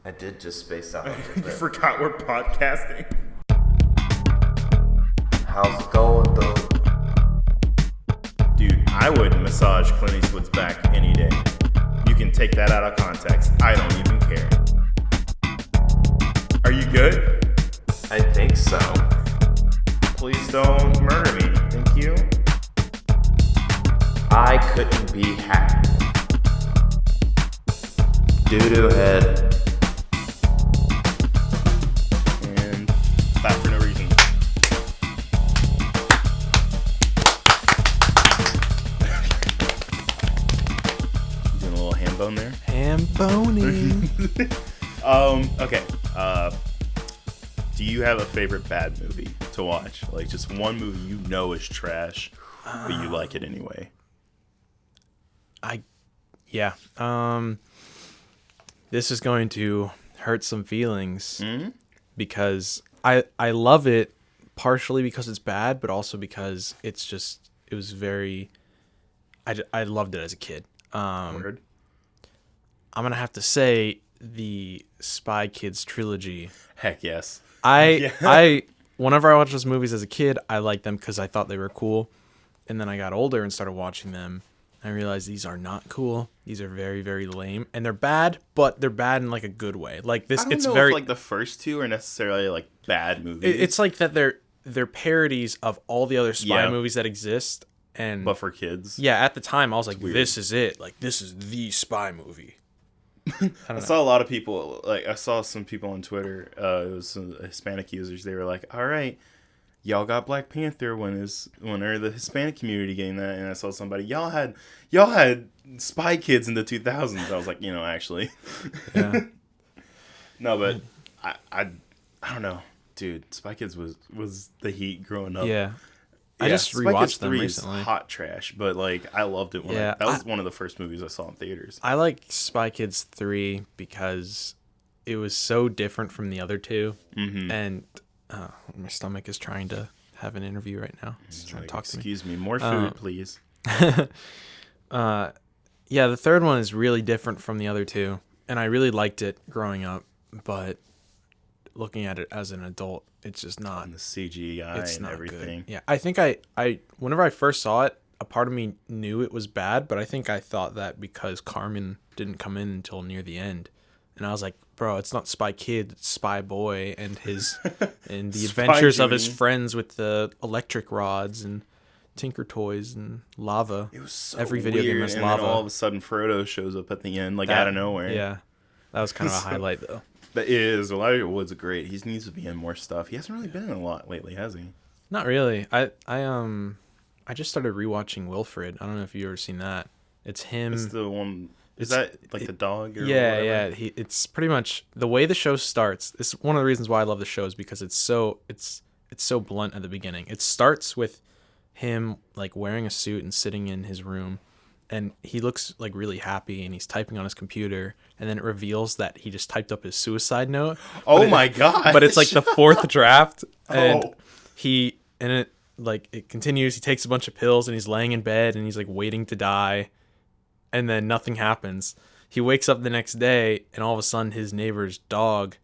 I did just space out. You forgot we're podcasting. How's it going, though? Dude, I would massage Clint Eastwood's back any day. You can take that out of context. I don't even care. Are you good? I think so. Please don't murder me. Thank you. I couldn't be happy. Doo-doo head. And clap for no reason. Doing a little ham bone there. Ham boning. Okay. Do you have a favorite bad movie to watch? Like just one movie you know is trash, but you like it anyway. Yeah. This is going to hurt some feelings because I love it partially because it's bad, but also because it was very. I loved it as a kid. Word. I'm gonna have to say the Spy Kids trilogy. Heck yes. Whenever I watched those movies as a kid, I liked them because I thought they were cool, and then I got older and started watching them. I realized these are not cool. These are very, very lame, and they're bad, but they're bad in like a good way. Like this, I don't it's know very if like the first two are necessarily like bad movies. It's like that they're parodies of all the other spy movies that exist, and but for kids. Yeah, at the time I was like, this is it. Like this is the spy movie. I saw a lot of people, like I saw some people on Twitter, it was some Hispanic users, they were like, all right, y'all got Black Panther, when are the Hispanic community getting that? And I saw somebody, y'all had Spy Kids in the 2000s. I was like, actually. Yeah. No, but I don't know. Dude, Spy Kids was the heat growing up. Yeah. I just rewatched them recently. Hot trash, but like I loved it when that was one of the first movies I saw in theaters. I like Spy Kids 3 because it was so different from the other two, and my stomach is trying to have an interview right now. It's trying to talk to me. Excuse me, more food, please. Yeah, the third one is really different from the other two, and I really liked it growing up, but looking at it as an adult, it's just not. And the CGI and everything. Good. Yeah, I think I whenever I first saw it, a part of me knew it was bad, but I think I thought that because Carmen didn't come in until near the end, and I was like, bro, it's not Spy Kid, it's Spy Boy and his and the adventures of his friends with the electric rods and Tinker Toys and lava. It was so every video weird. game has and lava. Then all of a sudden, Frodo shows up at the end, like out of nowhere. Yeah, that was kind of a highlight though. That is. Elijah Wood's great. He needs to be in more stuff. He hasn't really been in a lot lately, has he? Not really. I just started rewatching Wilfred. I don't know if you've ever seen that. It's him. It's the one. Is that like the dog? Or yeah, whatever? yeah. It's pretty much the way the show starts. It's one of the reasons why I love the show is because it's so blunt at the beginning. It starts with him like wearing a suit and sitting in his room, and he looks like really happy, and he's typing on his computer, and then it reveals that he just typed up his suicide note. Oh my god! But it's like the fourth draft, and it continues. He takes a bunch of pills, and he's laying in bed, and he's like waiting to die, and then nothing happens. He wakes up the next day, and all of a sudden, his neighbor's dog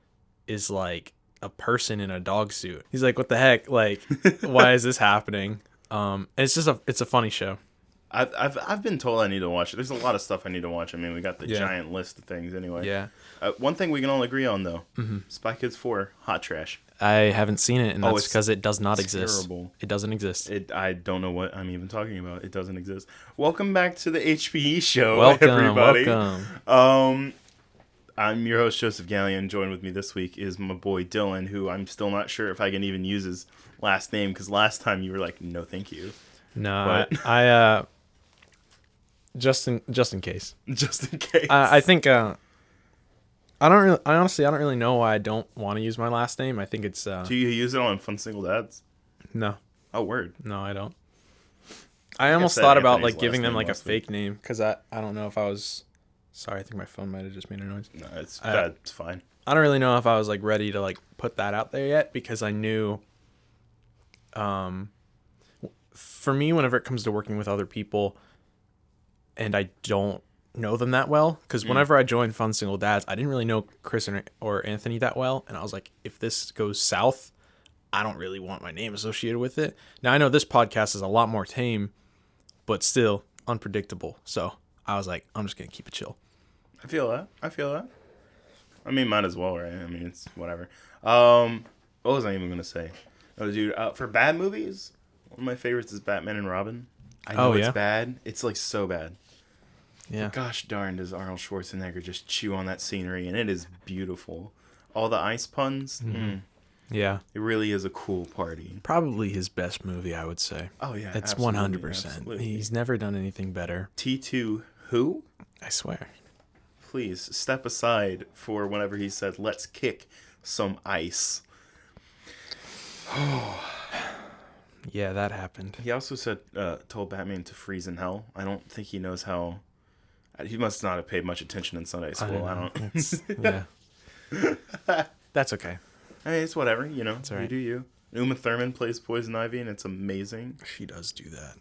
is like a person in a dog suit. He's like, "What the heck? Like, why is this happening?" It's a funny show. I've been told I need to watch it. There's a lot of stuff I need to watch. I mean, we got the giant list of things anyway. Yeah. One thing we can all agree on though: Spy Kids 4, hot trash. I haven't seen it, and that's because it does not exist. Terrible. It doesn't exist. I don't know what I'm even talking about. It doesn't exist. Welcome back to the HPE show, welcome, everybody. Welcome. I'm your host, Joseph Gallion. Joined with me this week is my boy Dylan, who I'm still not sure if I can even use his last name because last time you were like, "No, thank you." No, I just in case. Just in case. I think I honestly don't really know why I don't want to use my last name. I think it's Do you use it on Fun Single Dads? No. Oh, word. No, I don't. I almost thought about like giving them like a fake name because I don't know if I was. Sorry, I think my phone might have just made a noise. No, that's fine. I don't really know if I was like ready to like put that out there yet because I knew for me, whenever it comes to working with other people and I don't know them that well, because whenever I joined Fun Single Dads, I didn't really know Chris or Anthony that well, and I was like, if this goes south, I don't really want my name associated with it. Now, I know this podcast is a lot more tame, but still unpredictable, so I was like, I'm just going to keep it chill. I feel that. I mean, might as well, right? I mean, it's whatever. What was I even going to say? Oh, dude, for bad movies, one of my favorites is Batman and Robin. I know it's bad. It's, like, so bad. Yeah. But gosh darn, does Arnold Schwarzenegger just chew on that scenery, and it is beautiful. All the ice puns. Yeah. It really is a cool party. Probably his best movie, I would say. Oh, yeah. It's absolutely, 100%. absolutely. He's never done anything better. T2 who? I swear. Please step aside for whenever he said, let's kick some ice. Yeah, that happened. He also said, told Batman to freeze in hell. I don't think he knows how. He must not have paid much attention in Sunday school. I don't. Yeah. That's okay. I mean, it's whatever, you know. That's all right. You do you. Uma Thurman plays Poison Ivy, and it's amazing. She does do that.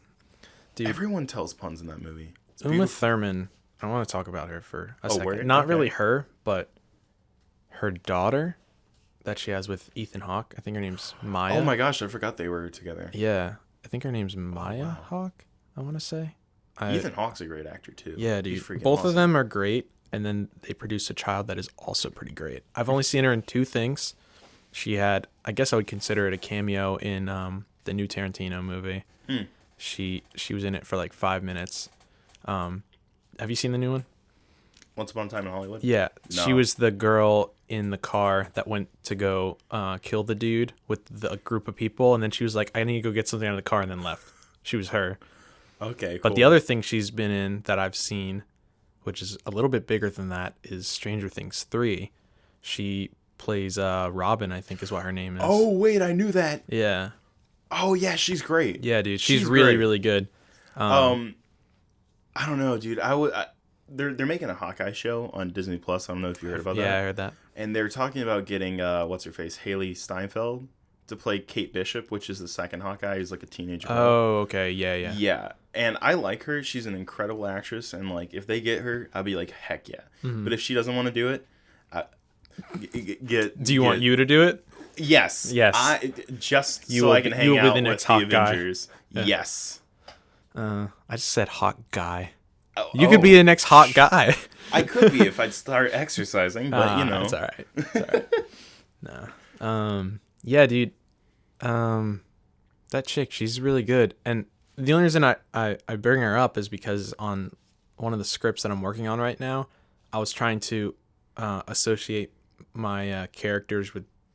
Dude, Everyone tells puns in that movie. It's Uma beautiful. Thurman, I want to talk about her for a second. word? Not Okay. really her, but her daughter that she has with Ethan Hawke. I think her name's Maya. Oh my gosh, I forgot they were together. Yeah. I think her name's Maya Hawke, I want to say. Ethan Hawke's a great actor, too. Yeah, He's dude. freaking Both awesome. of them are great, and then they produce a child that is also pretty great. I've only seen her in 2 things. She had, I guess I would consider it a cameo in the new Tarantino movie. She was in it for like 5 minutes. Have you seen the new one? Once Upon a Time in Hollywood? Yeah, No. she was the girl in the car that went to go kill the dude with the group of people, and then she was like, I need to go get something out of the car, and then left. She was her. Okay, cool. But the other thing she's been in that I've seen, which is a little bit bigger than that, is Stranger Things 3. She plays Robin, I think is what her name is. Oh, wait, I knew that. Yeah. Oh, yeah, she's great. Yeah, dude. She's great. really good. I don't know, dude. They're making a Hawkeye show on Disney Plus. I don't know if you heard about that. Yeah, I heard that. And they're talking about getting what's her face, Haley Steinfeld, to play Kate Bishop, which is the second Hawkeye, who's like a teenage girl. Oh, okay. Yeah. Yeah, and I like her. She's an incredible actress, and like if they get her, I'll be like, heck yeah. But if she doesn't want to do it, Do you want you to do it? Yes. Yes. So I can hang out with the Avengers. Yeah. Yes. I just said hot guy. Oh, You could be the next hot guy. I could be if I'd start exercising, but you know. It's all right. It's all right. No. Yeah, dude. That chick, she's really good. And the only reason I bring her up is because on one of the scripts that I'm working on right now, I was trying to associate my characters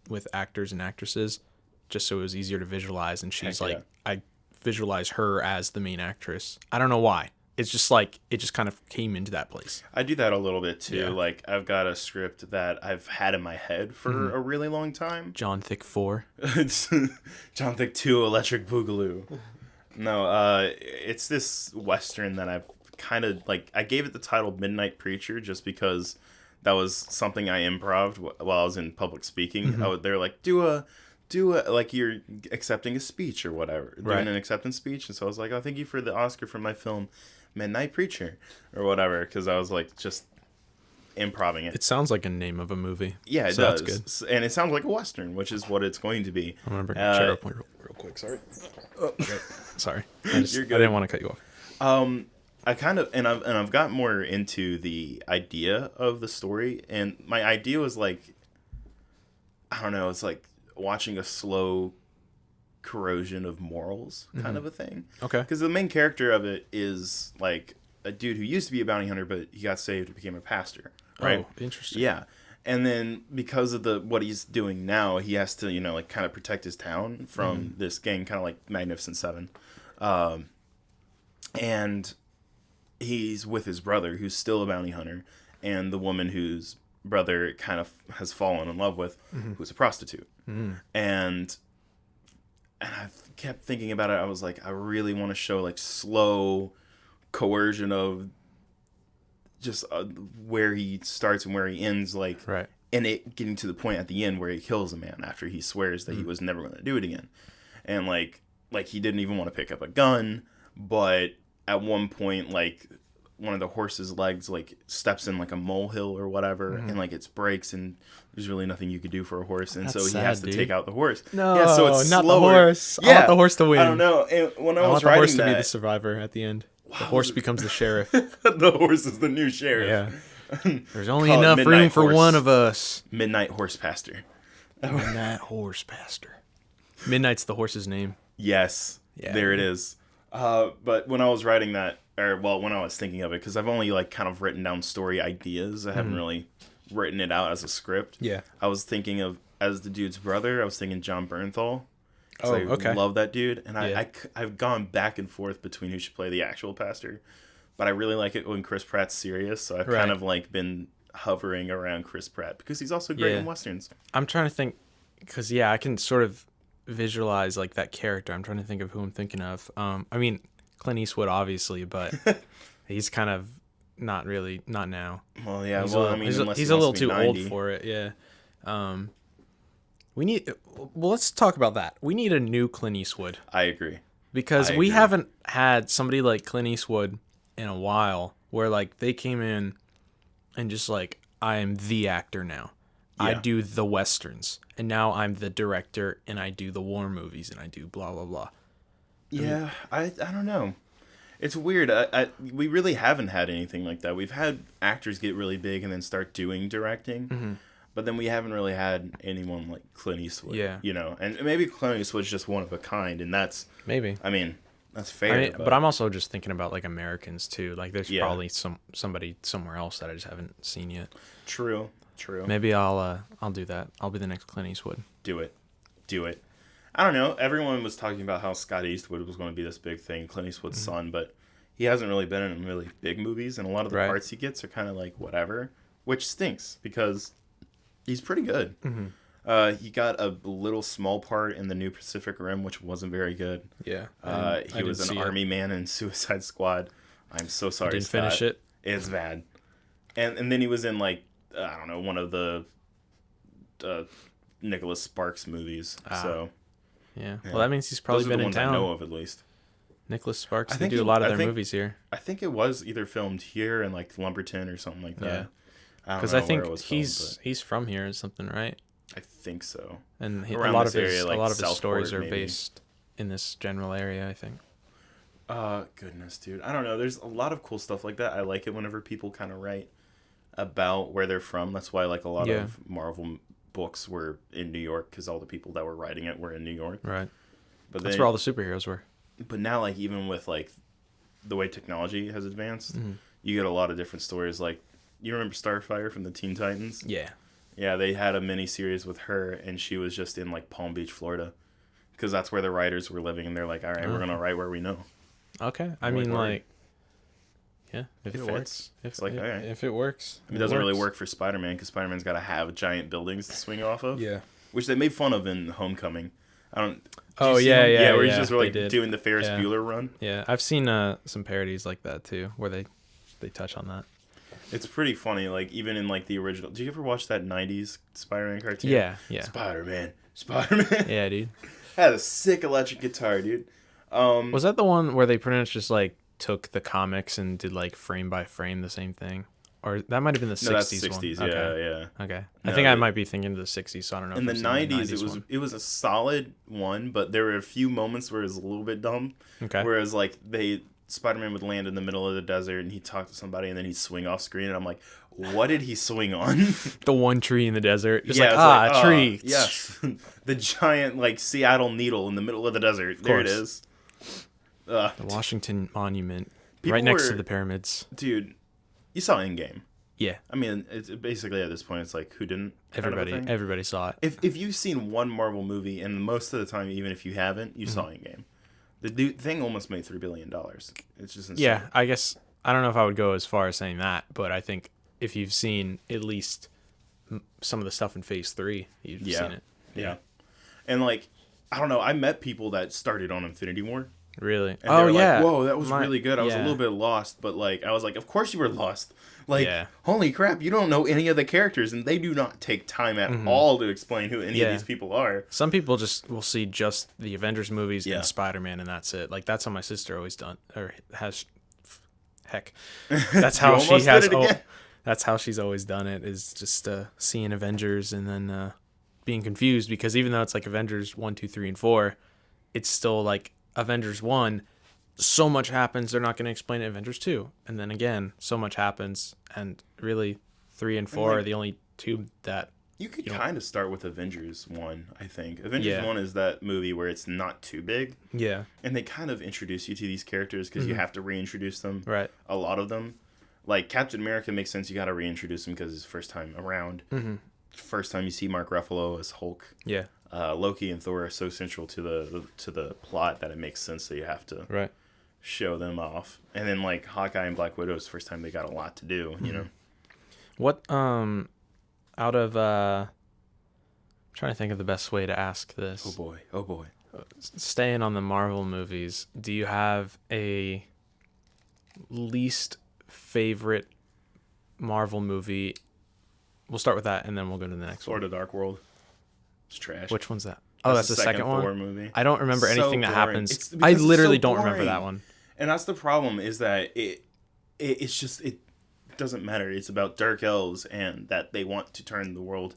with actors and actresses just so it was easier to visualize. And she's Heck like, yeah. I visualize her as the main actress. I don't know why. It's just like, it just kind of came into that place. I do that a little bit too. Yeah. Like I've got a script that I've had in my head for a really long time. John Thick 4. John Thick 2 Electric Boogaloo. No, it's this Western that I've kind of like, I gave it the title Midnight Preacher just because that was something I improv'd while I was in public speaking. They're like, do a like you're accepting a speech or whatever, doing an acceptance speech. And so I was like, oh, thank you for the Oscar for my film Midnight Preacher or whatever, because I was like just improving it. It sounds like a name of a movie. Yeah, it so does. That's good. And it sounds like a Western, which is what it's going to be. I'm gonna bring the chair up real quick. Sorry. Sorry. You're good. I didn't want to cut you off. I kind of I've got more into the idea of the story, and my idea was like, I don't know, it's like watching a slow corrosion of morals kind of a thing. Okay. Because the main character of it is like a dude who used to be a bounty hunter, but he got saved and became a pastor. Right. Oh, interesting. Yeah. And then because of what he's doing now, he has to, like kind of protect his town from this gang, kind of like Magnificent Seven. And he's with his brother, who's still a bounty hunter, and the woman whose brother kind of has fallen in love with, who's a prostitute. And I kept thinking about it. I was like, I really want to show like slow coercion of just where he starts and where he ends, like, Right. and it getting to the point at the end where he kills a man after he swears that he was never going to do it again. And like he didn't even want to pick up a gun, but at one point, like one of the horse's legs like steps in like a molehill or whatever, and like it breaks, and there's really nothing you could do for a horse, and That's so he sad, has to dude. take out the horse. No, yeah, so it's not slower. the horse. I want the horse to win. I don't know. And when I I was want the writing horse to that, be the survivor at the end. The horse becomes the sheriff. the horse is the new sheriff. Yeah. There's only Call it enough Midnight room for Horse. one of us. Midnight Horse Pastor. Midnight Horse Pastor. Midnight's the horse's name. Yes. Yeah. There it is. But when I was writing that, when I was thinking of it, because I've only like kind of written down story ideas, I haven't really written it out as a script. Yeah. I was thinking of, as the dude's brother, I was thinking John Bernthal. Oh, I okay. love that dude. And Yeah. I've gone back and forth between who should play the actual pastor. But I really like it when Chris Pratt's serious. So I've kind of like been hovering around Chris Pratt because he's also great in Westerns. I'm trying to think, because, I can sort of visualize like that character. I'm trying to think of who I'm thinking of. I mean, Clint Eastwood, obviously, but he's kind of not now. Well, yeah. He's He's a little too old for it. Yeah. Let's talk about that. We need a new Clint Eastwood I agree. because I we agree. haven't had somebody like Clint Eastwood in a while where like they came in and just like, I am the actor now. I Yeah. do the Westerns, and now I'm the director, and I do the war movies, and I do blah, blah, blah. Yeah, I don't know. It's weird. We really haven't had anything like that. We've had actors get really big and then start doing directing, but then we haven't really had anyone like Clint Eastwood. Yeah. You know, and maybe Clint Eastwood's just one of a kind, and that's, Maybe. I mean, that's fair. But I'm also just thinking about like Americans too. Like there's Yeah. probably somebody somewhere else that I just haven't seen yet. True. Maybe I'll do that. I'll be the next Clint Eastwood. Do it. I don't know. Everyone was talking about how Scott Eastwood was going to be this big thing, Clint Eastwood's son, but he hasn't really been in really big movies, and a lot of the Right. parts he gets are kind of like whatever, which stinks because he's pretty good. He got a little small part in the new Pacific Rim, which wasn't very good. Yeah. He was an army man in Suicide Squad. I'm so sorry, Didn't Scott. finish it. It's bad. And then he was in like, I don't know, one of the Nicholas Sparks movies. So Yeah. Well, that means he's probably those are been the in ones town. I know of, at least. Nicholas Sparks. I They think do a lot of their movies here. I think it was either filmed here in like Lumberton or something like that. Yeah. Because I think he's from here or something, right? I think so. And a Around lot this of his area, like a lot of his Southport, stories are maybe. based in this general area, I think. Goodness, dude. I don't know. There's a lot of cool stuff like that. I like it whenever people kind of write about where they're from. That's why like a lot of Marvel books were in New York, because all the people that were writing it were in New York. Right. But That's where all the superheroes were. But now, like, even with like the way technology has advanced, you get a lot of different stories. Like, you remember Starfire from the Teen Titans? Yeah. Yeah, they had a mini series with her, and she was just in like Palm Beach, Florida, because that's where the writers were living, and they're like, all right, we're gonna write where we know. Okay. I Like, mean, word. like, yeah, if It it fits. works. It's like, all right. If it works. It doesn't really work for Spider-Man, because Spider-Man's got to have giant buildings to swing off of. Yeah. Which they made fun of in Homecoming. I don't. Did Oh, you see yeah, him? yeah, where he's yeah, just they like did. doing the Ferris Yeah. Bueller run. Yeah, I've seen some parodies like that too, where they touch on that. It's pretty funny. Like, even in like the original. Did you ever watch that '90s Spider-Man cartoon? Yeah. Spider-Man. Yeah, dude. Had a sick electric guitar, dude. Was that the one where they pretty much just like took the comics and did like frame by frame the same thing? Or that might have been the 60s No, that's 60s. one. Yeah, Okay. yeah. Okay. No, I think I they- might be thinking of the 60s, so I don't know. In the if I've seen 90s, one. it was a solid one, but there were a few moments where it was a little bit dumb. Okay. Whereas like Spider-Man would land in the middle of the desert and he'd talk to somebody and then he'd swing off screen, and I'm like, what did he swing on? The one tree in the desert. Just Yeah, like, it's tree. Yes. The giant like Seattle needle in the middle of the desert. There it course. is. The Washington Monument. People right next to were- the pyramids. Dude, you saw Endgame. Yeah. I mean, it's basically at this point, it's like, who didn't? kind of a thing. Everybody saw it. If you've seen one Marvel movie, and most of the time, even if you haven't, you saw Endgame. The thing almost made $3 billion. It's just insane. Yeah, I guess I don't know if I would go as far as saying that, but I think if you've seen at least some of the stuff in Phase 3, you've seen it. Yeah. And like, I don't know, I met people that started on Infinity War. Really? And they were yeah. like, whoa, that was really good. I was a yeah. little bit lost, but like, I was like, of course you were lost. Like, Yeah. holy crap, you don't know any of the characters, and they do not take time at all to explain who any of these people are. Some people just will see just the Avengers movies Yeah. and Spider-Man, and that's it. Like that's how my sister always done or has Heck, that's how You she almost has. did it again. That's how she's always done it. Is just seeing Avengers and then being confused because even though it's like Avengers 1, 2, 3, and 4, it's still like Avengers 1. So much happens. They're not going to explain it. Avengers 2, and then again, so much happens, and really 3 and 4 are the only two that. You could kind of start with Avengers 1, I think. Avengers 1 is that movie where it's not too big. Yeah. And they kind of introduce you to these characters because you have to reintroduce them. Right. A lot of them. Like, Captain America makes sense. You got to reintroduce him because it's first time around. Mm-hmm. First time you see Mark Ruffalo as Hulk. Yeah. Loki and Thor are so central to the plot that it makes sense that you have to show them off. And then, like, Hawkeye and Black Widow is the first time they got a lot to do, you know? What, out of I'm trying to think of the best way to ask this. Oh boy. Staying on the Marvel movies, do you have a least favorite Marvel movie? We'll start with that and then we'll go to the next Thor: one. The Dark World. It's trash. Which one's that? Oh, that's the second one? Thor movie. I don't remember So anything that boring. happens. I literally don't boring. remember that one. And that's the problem is that it's just it doesn't matter. It's about dark elves and that they want to turn the world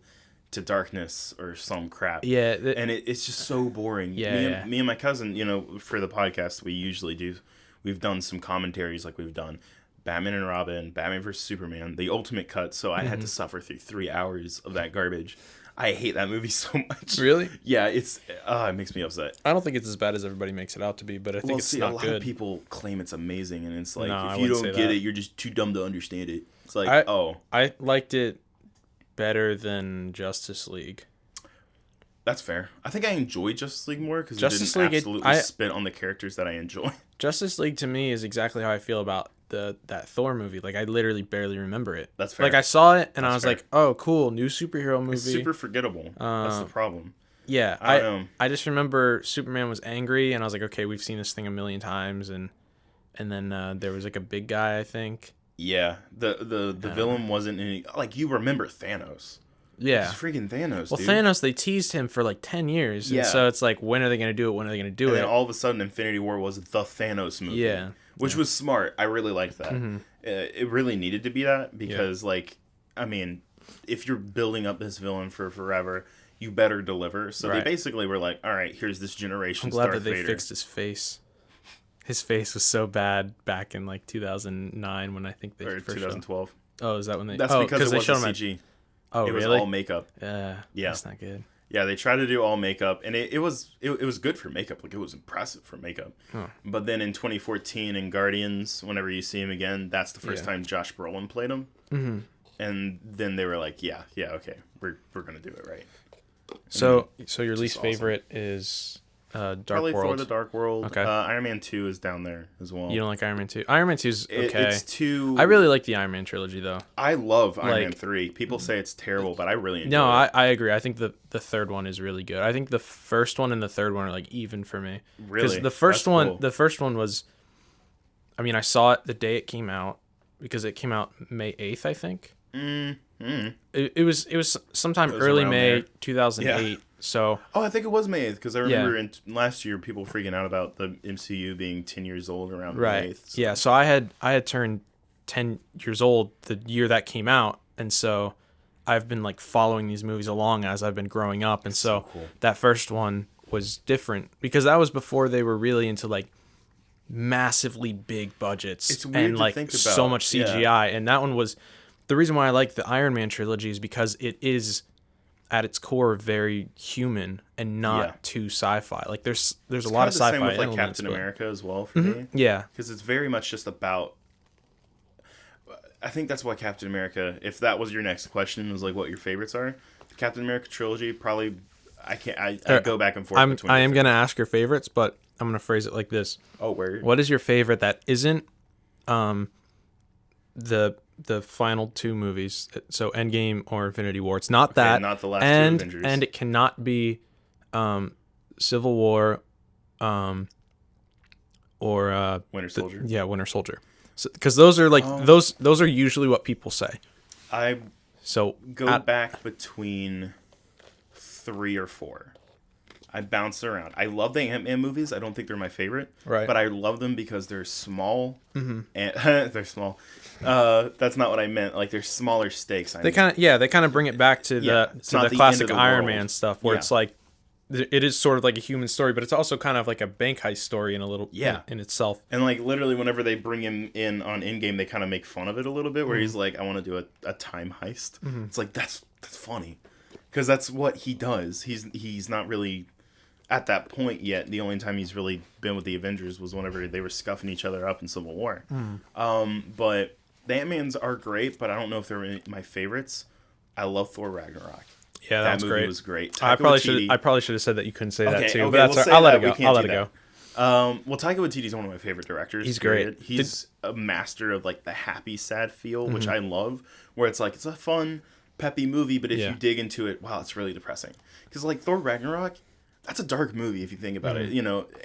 to darkness or some crap. Yeah. And it's just so boring. Yeah. Me and my cousin, you know, for the podcast we've done some commentaries like we've done Batman and Robin, Batman vs Superman, the ultimate cut, so I had to suffer through 3 hours of that garbage. I hate that movie so much. Really? Yeah, it makes me upset. I don't think it's as bad as everybody makes it out to be, but I think it's not good. A lot of people claim it's amazing, and it's like, No, if you don't get it, you're just too dumb to understand it. It's like, I liked it better than Justice League. That's fair. I think I enjoy Justice League more because it Justice didn't League, absolutely spit on the characters that I enjoy. Justice League to me is exactly how I feel about that Thor movie. Like, I literally barely remember it. That's fair. Like, I saw it and I was like, oh, cool, new superhero movie. It's super forgettable. That's the problem. Yeah, I just remember Superman was angry and I was like, okay, we've seen this thing a million times, and then there was like a big guy, I think. Yeah, the villain wasn't any, like, you remember Thanos. Yeah. It's freaking Thanos, Well, dude. Thanos, they teased him for like 10 years. Yeah. And so it's like, when are they going to do it? When are they going to do and it? then all of a sudden, Infinity War was the Thanos movie. Yeah. Which was smart. I really liked that. Mm-hmm. It really needed to be that because, like, I mean, if you're building up this villain for forever, you better deliver. So they basically were like, all right, here's this generation's Darth Vader. I'm glad that they fixed his face. His face was so bad back in like 2009 when I think they first 2012. Oh, is that when they? That's because it wasn't CG. Oh, it was really? all makeup. Yeah. That's not good. Yeah, they tried to do all makeup, and it was good for makeup. Like, it was impressive for makeup. Huh. But then in 2014 in Guardians, whenever you see him again, that's the first time Josh Brolin played him. Mm-hmm. And then they were like, yeah, okay, we're gonna do it right. So your least favorite is Dark Probably World. Thor: The Dark World. Okay. Iron Man 2 is down there as well. You don't like Iron Man 2? Iron Man 2 is okay. It's too... I really like the Iron Man trilogy, though. I love Iron Man 3. People say it's terrible, but I really enjoy it. No, I agree. I think the third one is really good. I think the first one and the third one are like even for me. Really? Because the first one was... I mean, I saw it the day it came out because it came out May 8th, I think. Mm-hmm. It was sometime early May 2008. Yeah. So I think it was May 8th because I remember last year people freaking out about the MCU being 10 years old around May 8th. So. Yeah, so I had turned 10 years old the year that came out, and so I've been like following these movies along as I've been growing up, and so cool. That first one was different because that was before they were really into like massively big budgets and like so much CGI, and that one was the reason why I like the Iron Man trilogy is because it is at its core very human and not too sci-fi. Like there's a lot of sci-fi same with like elements, Captain America as well for me. Yeah, because it's very much just about. I think that's why Captain America. If that was your next question, was like what your favorites are. The Captain America trilogy probably. I go back and forth. I am gonna ask your favorites, but I'm gonna phrase it like this. Oh, word. What is your favorite that isn't the final two movies, so Endgame or Infinity War? It's not that. Not the last two Avengers. And it cannot be Civil War or Winter Soldier. Winter Soldier. Because those are like those are usually what people say. I go back between 3 or 4. I bounce around. I love the Ant-Man movies. I don't think they're my favorite. Right. But I love them because they're small. Mm-hmm. And they're small. That's not what I meant. Like, they're smaller stakes. They kind of bring it back to the classic Iron Man stuff, where it's like, it is sort of like a human story, but it's also kind of like a bank heist story in itself. And like literally whenever they bring him in on Endgame, they kind of make fun of it a little bit, where he's like, I want to do a time heist. It's like, that's funny, because that's what he does. He's not really at that point yet. The only time he's really been with the Avengers was whenever they were scuffing each other up in Civil War. But the Ant-Mans are great, but I don't know if they're my favorites. I love Thor Ragnarok. Yeah, that movie great. was great. I probably should have said that you couldn't say that too. Okay, but that's I'll let it go. I'll let it go. Well, Taika Waititi's one of my favorite directors. He's great. He's a master of like the happy, sad feel, which I love. Where it's like, it's a fun, peppy movie, but if you dig into it, wow, it's really depressing. Because like Thor Ragnarok, that's a dark movie if you think about it,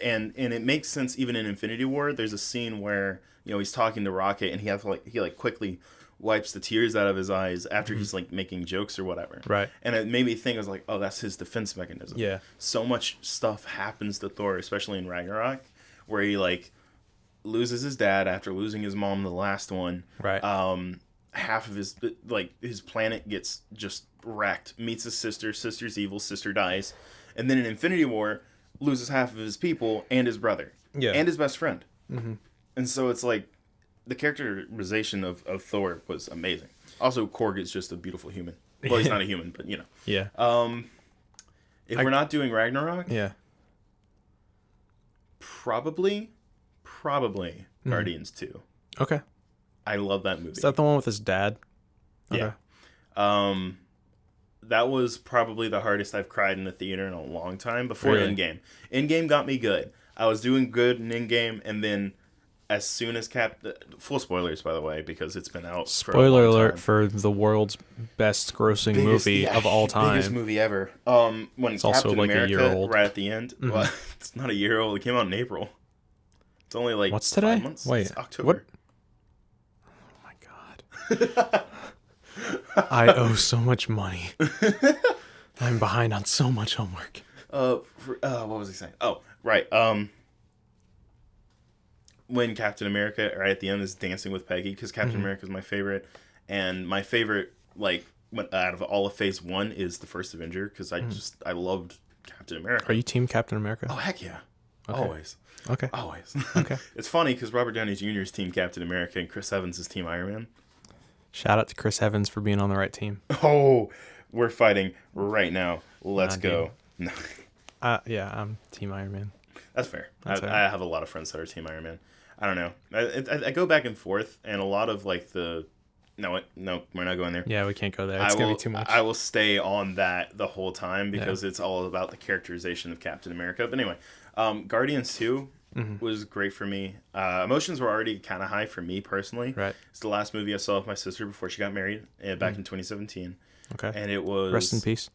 and it makes sense even in Infinity War. There's a scene where he's talking to Rocket, and he quickly wipes the tears out of his eyes after he's like making jokes or whatever. Right. And it made me think, I was like, oh, that's his defense mechanism. Yeah. So much stuff happens to Thor, especially in Ragnarok, where he like loses his dad after losing his mom, the last one. Right. Half of his planet gets just wrecked, meets his sister's evil, sister dies. And then in Infinity War, loses half of his people and his brother. Yeah. And his best friend. Mm-hmm. And so it's like, the characterization of Thor was amazing. Also, Korg is just a beautiful human. Well, he's not a human, but Yeah. If we're not doing Ragnarok, probably Guardians 2. Okay. I love that movie. Is that the one with his dad? Okay. Yeah. That was probably the hardest I've cried in a theater in a long time before Endgame. Endgame got me good. I was doing good in Endgame, and then as soon as full spoilers, by the way, because it's been out for Spoiler alert for the world's best grossing movie of all time. Biggest movie ever. When it's Captain also like America, a year old. Right at the end. Mm-hmm. Well, it's not a year old. It came out in April. It's only like what's today? 5 months. Wait, it's October. What? Oh my god. I owe so much money. I'm behind on so much homework. What was he saying? Oh, right. When Captain America, right at the end, is dancing with Peggy, because Captain America is my favorite, and my favorite, like, out of all of Phase 1 is the first Avenger, because I loved Captain America. Are you Team Captain America? Oh, heck yeah. Okay. Always. Okay. Always. Okay. It's funny, because Robert Downey Jr. is Team Captain America, and Chris Evans is Team Iron Man. Shout out to Chris Evans for being on the right team. Oh, we're fighting right now. Let's go. No. Yeah, I'm Team Iron Man. That's fair. I have a lot of friends that are Team Iron Man. I don't know. I go back and forth, and a lot of like the... No, we're not going there. Yeah, we can't go there. It's going to be too much. I will stay on that the whole time, because it's all about the characterization of Captain America. But anyway, Guardians 2 was great for me. Emotions were already kind of high for me personally. Right. It's the last movie I saw with my sister before she got married, back in 2017. Okay. And it was... Rest in peace.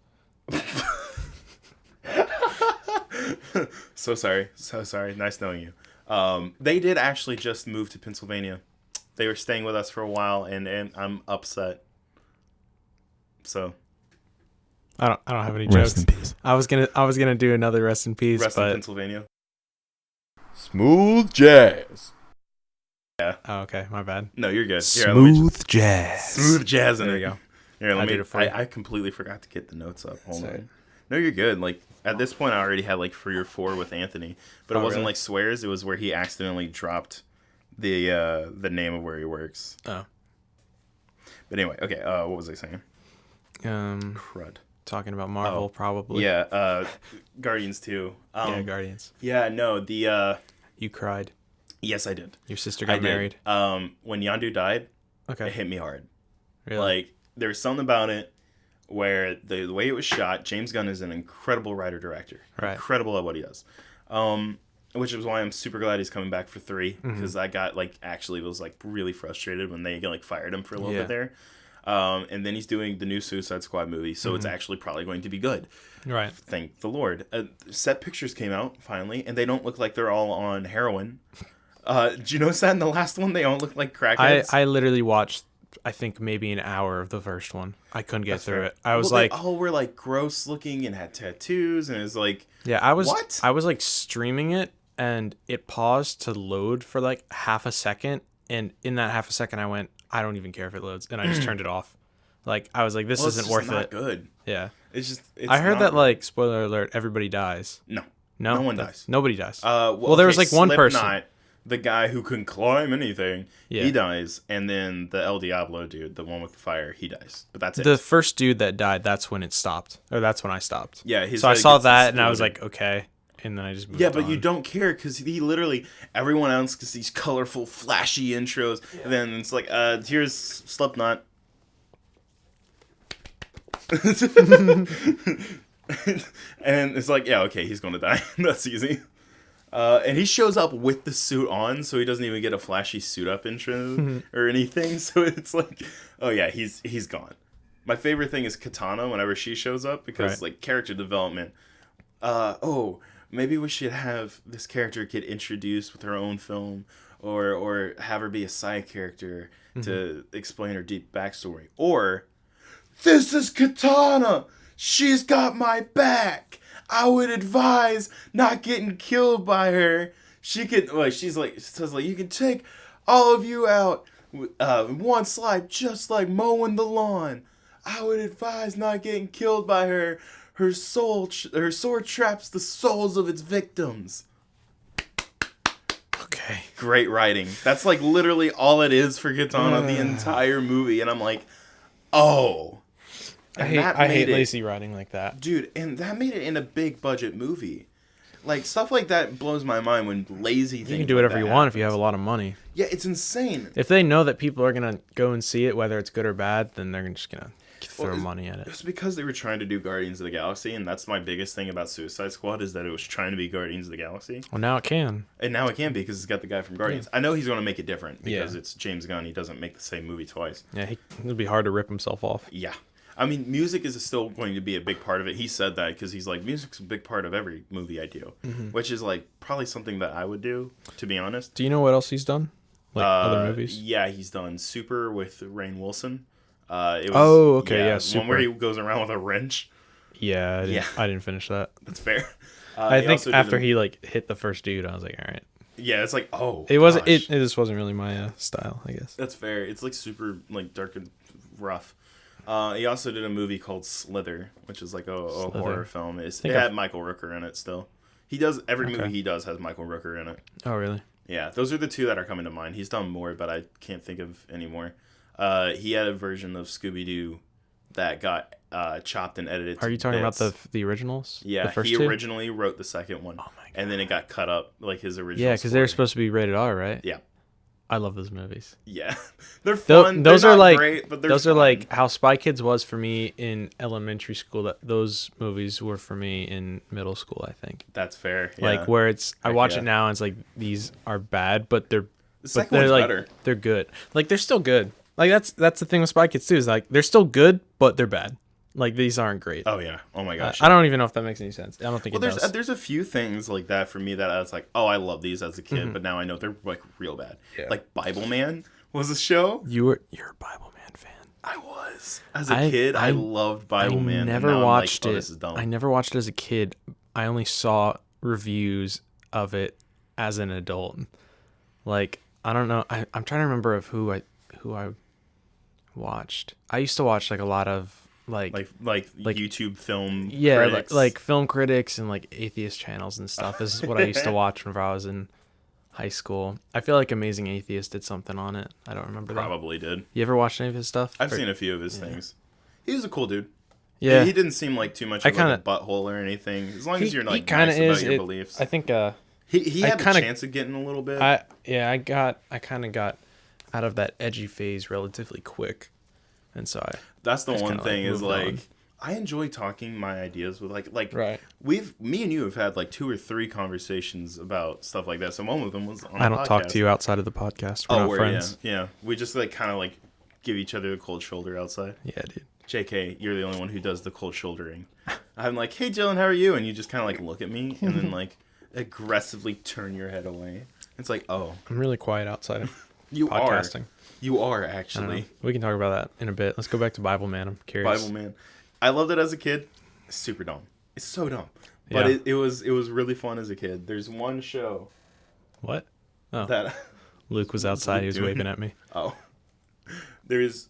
So sorry. Nice knowing you. They did actually just move to Pennsylvania. They were staying with us for a while, and I'm upset. So I don't have any jokes. Rest in peace. I was gonna do another rest in peace, rest but in Pennsylvania. Smooth jazz. Yeah. Oh, okay, my bad. No, you're good. Smooth jazz. Smooth jazz. There you go. Here, I completely forgot to get the notes up. Hold on. No, you're good. Like, at this point, I already had like 3 or 4 with Anthony, but it wasn't like swears. It was where he accidentally dropped the name of where he works. Oh. But anyway, okay. What was I saying? Crud. Talking about Marvel, probably. Yeah. Guardians 2. Yeah, Guardians. Yeah. No. You cried. Yes, I did. Your sister got married. When Yondu died, it hit me hard. Really? Like, there was something about it where the way it was shot. James Gunn is an incredible writer-director. Right. Incredible at what he does. Which is why I'm super glad he's coming back for 3, because I got was really frustrated when they fired him for a little bit there. And then he's doing the new Suicide Squad movie, so it's actually probably going to be good. Right. Thank the Lord. Set pictures came out finally, and they don't look like they're all on heroin. Did you notice that in the last one? They all look like crackheads. I literally watched I think maybe an hour of the first one. I couldn't get That's through fair. it. I was Well, like, they all were like gross looking and had tattoos, and it was like, yeah, I was what? I was like streaming it, and it paused to load for like half a second, and in that half a second I went, I don't even care if it loads, and I just turned it off. Like I was like, this Well, isn't it's worth just not it. good. Yeah. It's I heard not that good. like spoiler alert, everybody dies. No No, one dies. Nobody dies. Well, there was like one person. Slipknot, the guy who can climb anything, Yeah. he dies, and then the El Diablo dude, the one with the fire, he dies. But that's it. The first dude that died, that's when it stopped, or that's when I stopped. Yeah, so I saw gets that and I was exploded. like, okay, and then I just moved Yeah, but on. you don't care because he literally, everyone else gets these colorful, flashy intros, and then it's like, here's Slipknot. And it's like, yeah, okay, he's gonna die. That's easy. And he shows up with the suit on, so he doesn't even get a flashy suit up intro or anything. So it's like, oh yeah, he's gone. My favorite thing is Katana whenever she shows up because Right. like character development. Maybe we should have this character get introduced with her own film, or have her be a side character to explain her deep backstory. Or, this is Katana. She's got my back. I would advise not getting killed by her. She could, like, she says, like, you can take all of you out one slide, just like mowing the lawn. I would advise not getting killed by her. Her sword traps the souls of its victims. Okay. Great writing. That's like literally all it is for Katana the entire movie, and I'm like, oh. I And that hate made it- lazy writing like that. Dude, and that made it in a big budget movie. Like, stuff like that blows my mind when lazy things You can do like whatever that you want if you have happens. a lot of money. Yeah, it's insane. If they know that people are gonna go and see it, whether it's good or bad, then they're just gonna throw Well, money at it. It's because they were trying to do Guardians of the Galaxy, and that's my biggest thing about Suicide Squad is that it was trying to be Guardians of the Galaxy. Well, now it can. And now it can be because it's got the guy from Guardians. I know he's going to make it different because Yeah. it's James Gunn. He doesn't make the same movie twice. Yeah, it'd be hard to rip himself off. Yeah. I mean, music is still going to be a big part of it. He said that because he's like, music's a big part of every movie I do, which is like probably something that I would do, to be honest. Do you know what else he's done? Like other movies? Yeah, he's done Super with Rainn Wilson. It was, Oh, okay, yeah, one where Super. he goes around with a wrench. Yeah, Yeah. I didn't finish that. That's fair. I he think also did after a- he like hit the first dude, I was like, all right. Yeah, it's like, oh, It wasn't. gosh. It just wasn't really my style, I guess. That's fair. It's like super like dark and rough. He also did a movie called Slither, which is like a Slither. horror film. It think had I've- Michael Rooker in it still. He does every Okay. movie he does has Michael Rooker in it. Oh, really? Yeah, those are the two that are coming to mind. He's done more, but I can't think of any more. He had a version of Scooby-Doo that got chopped and edited. Are you talking bits. about the originals? Yeah, the first he two? originally wrote the second one. Oh my god. And then it got cut up like his original. Yeah, because they were story. supposed to be rated R, right? Yeah. I love those movies. Yeah, they're fun. Those They're are not like great, but they're those are fun. like how Spy Kids was for me in elementary school. That those movies were for me in middle school. I think. That's fair. Like yeah. where it's I Heck watch yeah. it now and it's like these are bad, but The but second they're one's like better. they're good. Like they're still good. Like that's the thing with Spy Kids too. Is like they're still good, but they're bad. Like these aren't great. Oh yeah. Oh my gosh. I don't even know if that makes any sense. I don't think Well, it does. there's a few things like that for me that I was like, oh, I love these as a kid, but now I know they're like real bad. Yeah. Like Bible Man was a show. You're a Bible Man fan. I was as a kid. I loved Bible Man. I and never now I'm like, watched oh, it. This is dumb. I never watched it as a kid. I only saw reviews of it as an adult. Like I don't know. I'm trying to remember of who I watched. I used to watch like a lot of like YouTube film. yeah critics. like film critics and like atheist channels and stuff. This is what I used to watch whenever I was in high school. I feel like Amazing Atheist did something on it. I don't remember that. probably did. You ever watched any of his stuff? I've seen a few of his things. He was a cool dude. Yeah, He didn't seem like too much of like a butthole or anything. As long as you're like kinda nice about your beliefs. I think He I had kinda- a chance of getting a little bit. I kind of got out of that edgy phase relatively quick, and so That's the just one kinda, thing like, is moved on. like I enjoy talking my ideas with like right. me and you have had like 2 or 3 conversations about stuff like that. So one of them was on I a don't talk podcast. to you outside of the podcast. We're not friends. Yeah. We just like kind of like give each other the cold shoulder outside. Yeah, dude. JK, you're the only one who does the cold shouldering. I'm like, hey Dylan, how are you? And you just kind of like look at me and then like aggressively turn your head away. It's like, oh. I'm really quiet outside of You podcasting. You are actually. We can talk about that in a bit. Let's go back to Bible Man. I'm curious. Bible Man. I loved it as a kid. It's super dumb. It's so dumb. But it was really fun as a kid. There's one show. What? Oh. That Luke was outside. He was waving at me. Oh. There's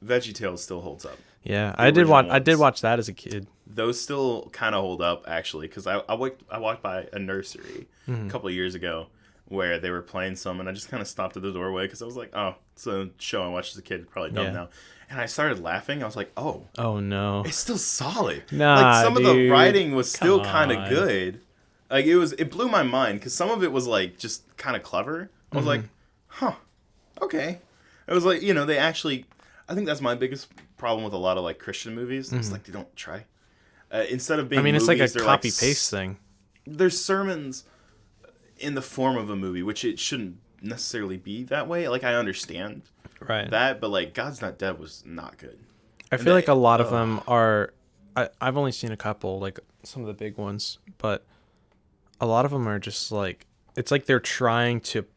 VeggieTales still holds up. Yeah, I did watch that as a kid. Those still kind of hold up actually, because I walked by a nursery a couple of years ago where they were playing some, and I just kind of stopped at the doorway because I was like, oh, it's a show I watched as a kid, probably dumb now. And I started laughing. I was like, oh no, it's still solid. Nah, like some dude. of the writing was still kind of good. Like it blew my mind because some of it was like just kind of clever. I was like, huh, okay. It was like, they actually. I think that's my biggest problem with a lot of like Christian movies. It's like they don't try. Instead of being, it's movies, like a copy paste thing. There's sermons in the form of a movie, which it shouldn't necessarily be that way. Like I understand that, but like God's Not Dead was not good. I feel like a lot of them are. I've only seen a couple, like some of the big ones, but a lot of them are just like it's like they're trying to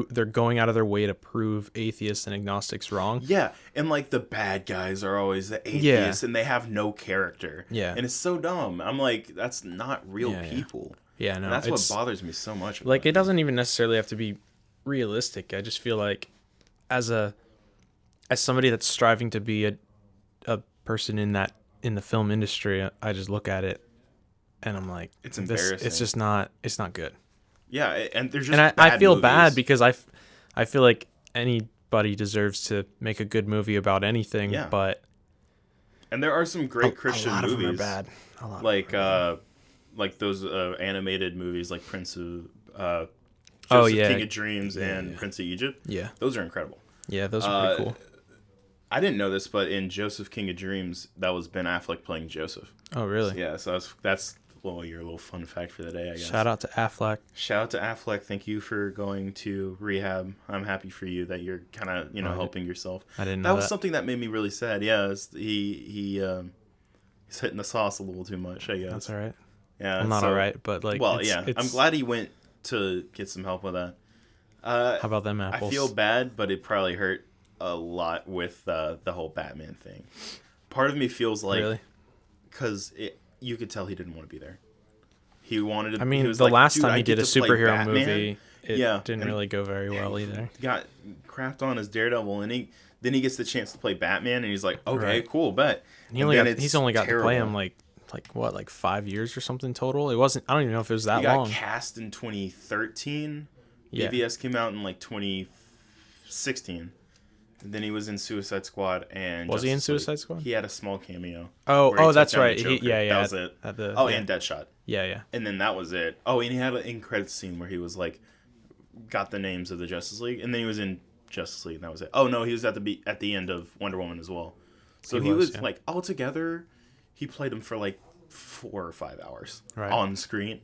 they're going out of their way to prove atheists and agnostics wrong. Yeah, and like the bad guys are always the atheists, and they have no character. Yeah, and it's so dumb. I'm like, that's not real people. Yeah, no, and that's what bothers me so much. Like, it doesn't even necessarily have to be realistic. I just feel like, as somebody that's striving to be a person in the film industry, I just look at it, and I'm like, it's embarrassing. It's just not. It's not good. Yeah, and there's just and bad I feel movies. bad because I feel like anybody deserves to make a good movie about anything. Yeah. But and there are some great Christian movies. A lot of them are bad. A lot like those animated movies like Prince of King of Dreams and Prince of Egypt. Yeah, those are incredible. Yeah, those are pretty cool. I didn't know this, but in Joseph King of Dreams, that was Ben Affleck playing Joseph. Oh, really? So that's your little fun fact for the day, I guess. Shout out to Affleck. Shout out to Affleck. Thank you for going to rehab. I'm happy for you that you're kind of helping yourself. I didn't know that was something that made me really sad. Yeah, he's hitting the sauce a little too much, I guess. That's all right. Yeah, I'm not all right, but like. Well, I'm glad he went to get some help with that. How about them apples? I feel bad, but it probably hurt a lot with the whole Batman thing. Part of me feels like because you could tell he didn't want to be there. He wanted to. I mean, the last time he did a superhero movie, it didn't really go very well either. He got crapped on as Daredevil, and then he gets the chance to play Batman, and he's like, okay, cool, bet. And he's only got to play him like 5 years or something total. It wasn't. I don't even know if it was that long. He got cast in 2013. BVS came out in like 2016. And then he was in Suicide Squad and was he in Suicide Squad? He had a small cameo. Oh, that's right. That was it. And Deadshot. Yeah. And then that was it. Oh, and he had an end credits scene where he was like, got the names of the Justice League, and then he was in Justice League, and that was it. Oh no, he was at the end of Wonder Woman as well. So he was like altogether, he played him for like 4 or 5 hours on screen.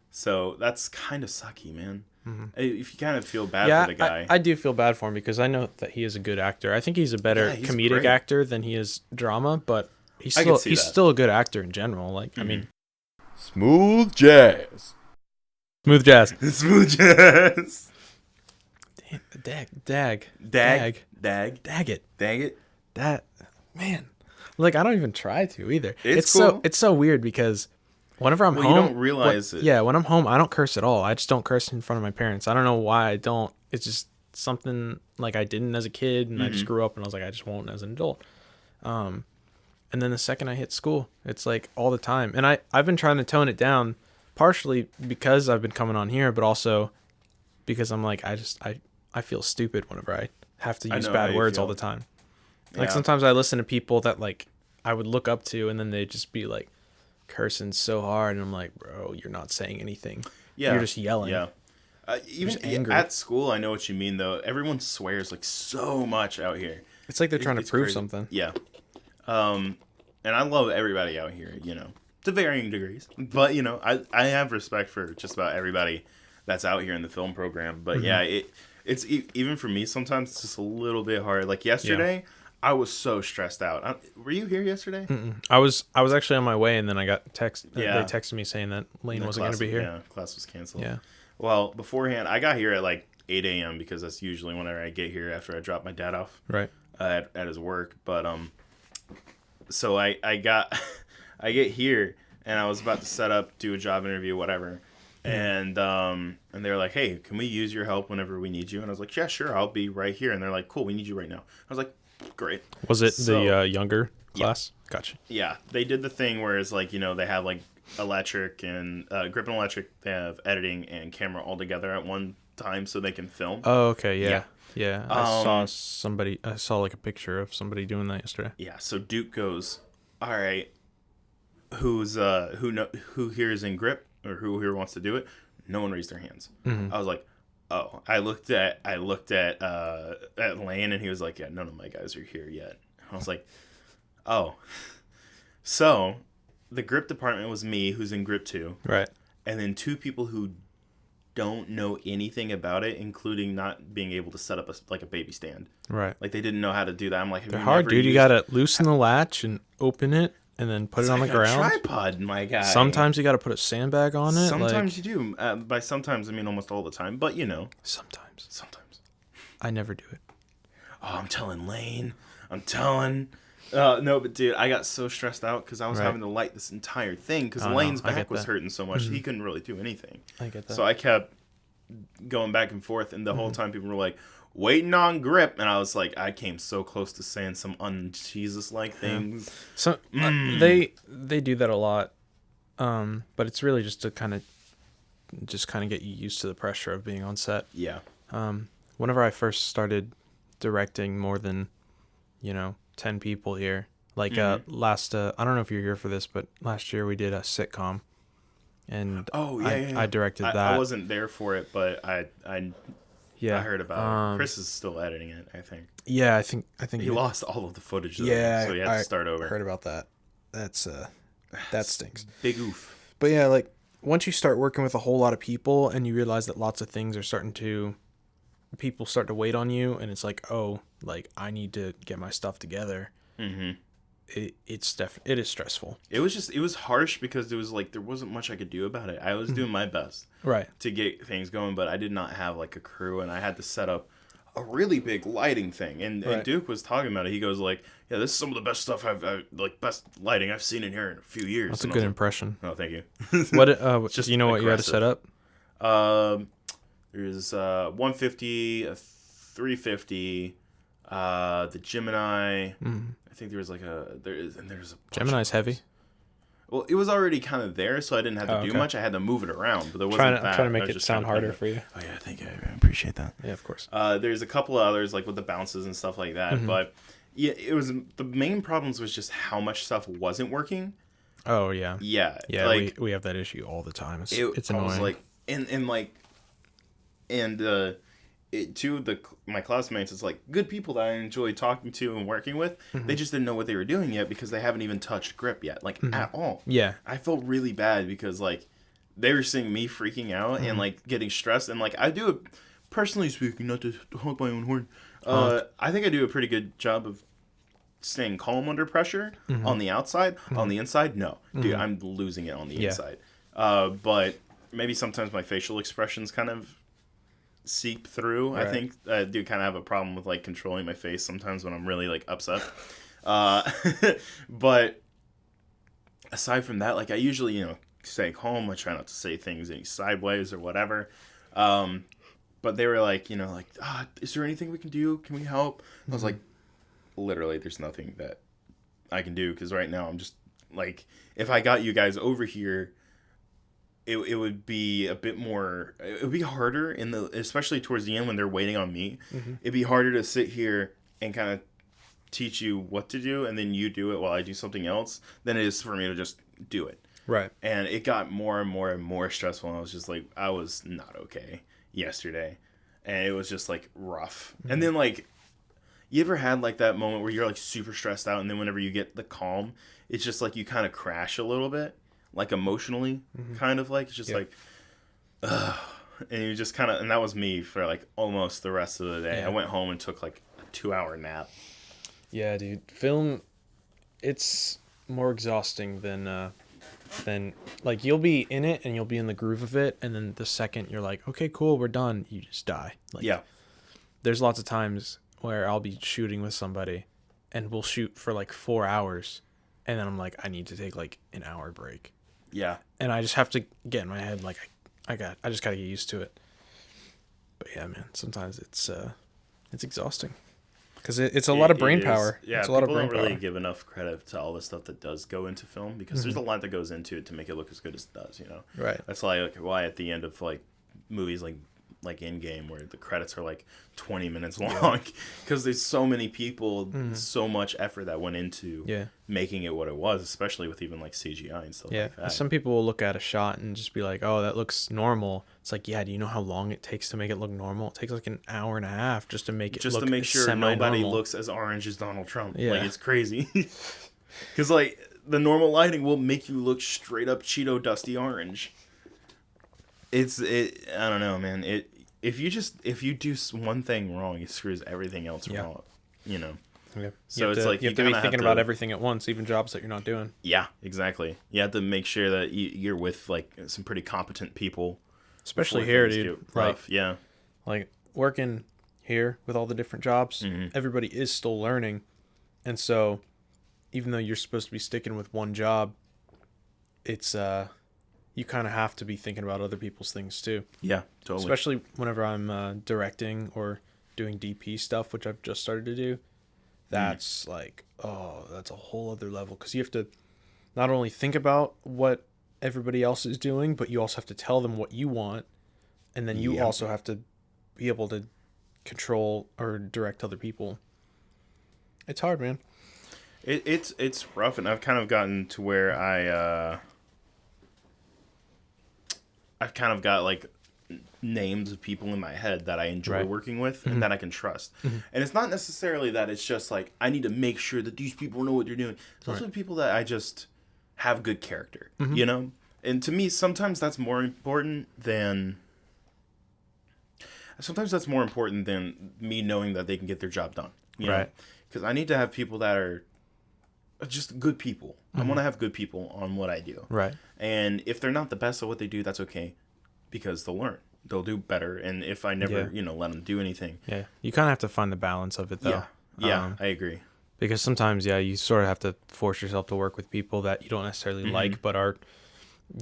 So that's kind of sucky, man. Mm-hmm. If you kind of feel bad for the guy. I do feel bad for him because I know that he is a good actor. I think he's a better comedic actor than he is drama, but he's still a good actor in general. Like, I mean, Smooth jazz. Smooth jazz. Smooth jazz. Dag it. That, man. Like, I don't even try to either. It's cool. It's so weird because whenever I'm home, you don't realize it. Yeah, when I'm home, I don't curse at all. I just don't curse in front of my parents. I don't know why I don't. It's just something like I didn't as a kid, and I just grew up, and I was like, I just won't as an adult. And then the second I hit school, it's like all the time. And I've been trying to tone it down, partially because I've been coming on here, but also because I'm like, I feel stupid whenever I have to use bad words all the time. Like sometimes I listen to people that like I would look up to, and then they just be like cursing so hard, and I'm like, bro, you're not saying anything. Yeah, you're just yelling. Yeah. Even at school, I know what you mean though. Everyone swears like so much out here. It's like they're trying to prove something. Yeah. And I love everybody out here, to varying degrees. But I have respect for just about everybody that's out here in the film program. But it's even for me sometimes it's just a little bit hard. Like yesterday, I was so stressed out. Were you here yesterday? Mm-mm. I was actually on my way, and then I got text. They texted me saying that Lane wasn't going to be here. Yeah, class was canceled. Yeah. Well, beforehand, I got here at like 8 a.m. because that's usually whenever I get here after I drop my dad off Right. at his work. But so I got I get here and I was about to set up, do a job interview, whatever. And they were like, hey, can we use your help whenever we need you? And I was like, yeah, sure, I'll be right here. And they're like, cool, we need you right now. I was like, great. Was it the younger class? Yeah. Gotcha. Yeah, they did the thing where it's like, they have like electric and grip and electric. They have editing and camera all together at one time so they can film. Oh, okay, yeah. I saw like a picture of somebody doing that yesterday. Yeah, so Duke goes, all right, who here is in grip or who here wants to do it? No one raised their hands. Mm-hmm. I was like, oh. I looked at Lane and he was like, yeah, none of my guys are here yet. I was like, oh. So the grip department was me, who's in grip 2. Right. And then 2 people who don't know anything about it, including not being able to set up a baby stand. Right. Like they didn't know how to do that. I'm like, they're hard, dude. You gotta loosen the latch and open it, and then put it on the ground. Tripod, my guy. Sometimes you gotta put a sandbag on it. Sometimes you do. By sometimes I mean almost all the time. But Sometimes. I never do it. Oh, I'm telling Lane. No, but dude, I got so stressed out because I was having to light this entire thing because Lane's back was hurting so much he couldn't really do anything. I get that. So I kept going back and forth, and the whole time people were like, waiting on grip, and I was like, I came so close to saying some un-Jesus-like things. So they do that a lot, but it's really just to kind of get you used to the pressure of being on set. Yeah. Whenever I first started directing more than 10 people here, like last I don't know if you're here for this, but last year we did a sitcom, and I directed that. I wasn't there for it, but I heard about it. Chris is still editing it, I think. Yeah, I think he lost all of the footage though, yeah, so he had to start over. I heard about that. That stinks. Big oof. But yeah, like once you start working with a whole lot of people and you realize that lots of things are people start to wait on you, and it's like, oh, like I need to get my stuff together. Mm-hmm. It is stressful. It was harsh because it was like there wasn't much I could do about it. I was doing my best to get things going, but I did not have like a crew, and I had to set up a really big lighting thing. And Duke was talking about it. He goes like, yeah, this is some of the best stuff best lighting I've seen in here in a few years. That's a good impression. Oh, thank you. What do you know what you had to set up? There's 150, a 350, the Gemini. I think there was there's a Gemini's heavy. Well, it was already kind of there, so I didn't have to do much. I had to move it around, but there wasn't I'm trying to make it sound harder for you. Oh yeah, thank you. I appreciate that. Yeah, of course. There's a couple of others like with the bounces and stuff like that, but yeah, it was the main problems was just how much stuff wasn't working. Oh yeah. Yeah. Yeah, like, we have that issue all the time. It's annoying. I was like, my classmates, it's like good people that I enjoy talking to and working with. They just didn't know what they were doing yet because they haven't even touched grip yet, like at all. Yeah, I felt really bad because like they were seeing me freaking out and like getting stressed, and like I do it personally speaking, not to honk my own horn. I think I do a pretty good job of staying calm under pressure on the outside. On the inside, no, dude, I'm losing it on the inside. But maybe sometimes my facial expressions kind of seep through. Right. I think I do kind of have a problem with like controlling my face sometimes when I'm really like upset. But aside from that, like I usually stay calm. I try not to say things any sideways or whatever. But they were like is there anything we can do? Can we help? I was like, literally there's nothing that I can do because right now I'm just like, if I got you guys over here, it would be a bit more, it would be harder especially towards the end when they're waiting on me. It'd be harder to sit here and kind of teach you what to do and then you do it while I do something else than it is for me to just do it. Right. And it got more and more and more stressful, and I was just like, I was not okay yesterday, and it was just like rough. And then like, you ever had like that moment where you're like super stressed out, and then whenever you get the calm, it's just like you kind of crash a little bit, like emotionally, kind of like, it's just like, ugh. And you just kind of, and that was me for like almost the rest of the day. I went home and took like a 2-hour nap. Yeah, dude. Film, it's more exhausting than then like you'll be in it and you'll be in the groove of it, and then the second you're like, okay, cool, we're done, you just die. Like, Yeah. There's lots of times where I'll be shooting with somebody, and we'll shoot for like 4 hours, and then I'm like, I need to take like an hour break. Yeah. And I just have to get in my head like I just gotta get used to it. But yeah, man, sometimes it's exhausting because it's a lot of brain power. Yeah, it's a lot of people brain don't really power. give enough credit to all the stuff that does go into film because there's a lot that goes into it to make it look as good as it does. You know, Right. That's why at the end of like movies like Endgame where the credits are like 20 minutes long because there's so many people, so much effort that went into making it what it was, especially with even like CGI and stuff like that. Some people will look at a shot and just be like, oh, that looks normal. It's like, yeah, do you know how long it takes to make it look normal? It takes like an hour and a half just to make it just look to make sure semi-normal. nobody looks as orange as Donald Trump. Yeah. Like, it's crazy. Because like the normal lighting will make you look straight up Cheeto dusty orange. I don't know, man. If you do one thing wrong, it screws everything else wrong. You know. Yeah. So it's like you have to be thinking about everything at once, even jobs that you're not doing. Yeah, exactly. You have to make sure that you're with like some pretty competent people. Especially here, dude. Rough. Yeah. Like working here with all the different jobs, everybody is still learning. And so even though you're supposed to be sticking with one job, it's you kind of have to be thinking about other people's things too. Yeah, totally. Especially whenever I'm directing or doing DP stuff, which I've just started to do. That's like, that's a whole other level because you have to not only think about what everybody else is doing, but you also have to tell them what you want, and then you also have to be able to control or direct other people. It's hard, man. It's rough, and I've kind of gotten to where I've kind of got like names of people in my head that I enjoy working with and that I can trust. And it's not necessarily that it's just like I need to make sure that these people know what they're doing. It's also people that I just have good character, you know? And to me, sometimes that's more important than me knowing that they can get their job done. You know? Because I need to have people that are just good people. I want to have good people on what I do. Right. And if they're not the best at what they do, that's okay, because they'll learn. They'll do better. And if I never, let them do anything. Yeah. You kind of have to find the balance of it, though. Yeah, I agree. Because sometimes, you sort of have to force yourself to work with people that you don't necessarily like, but are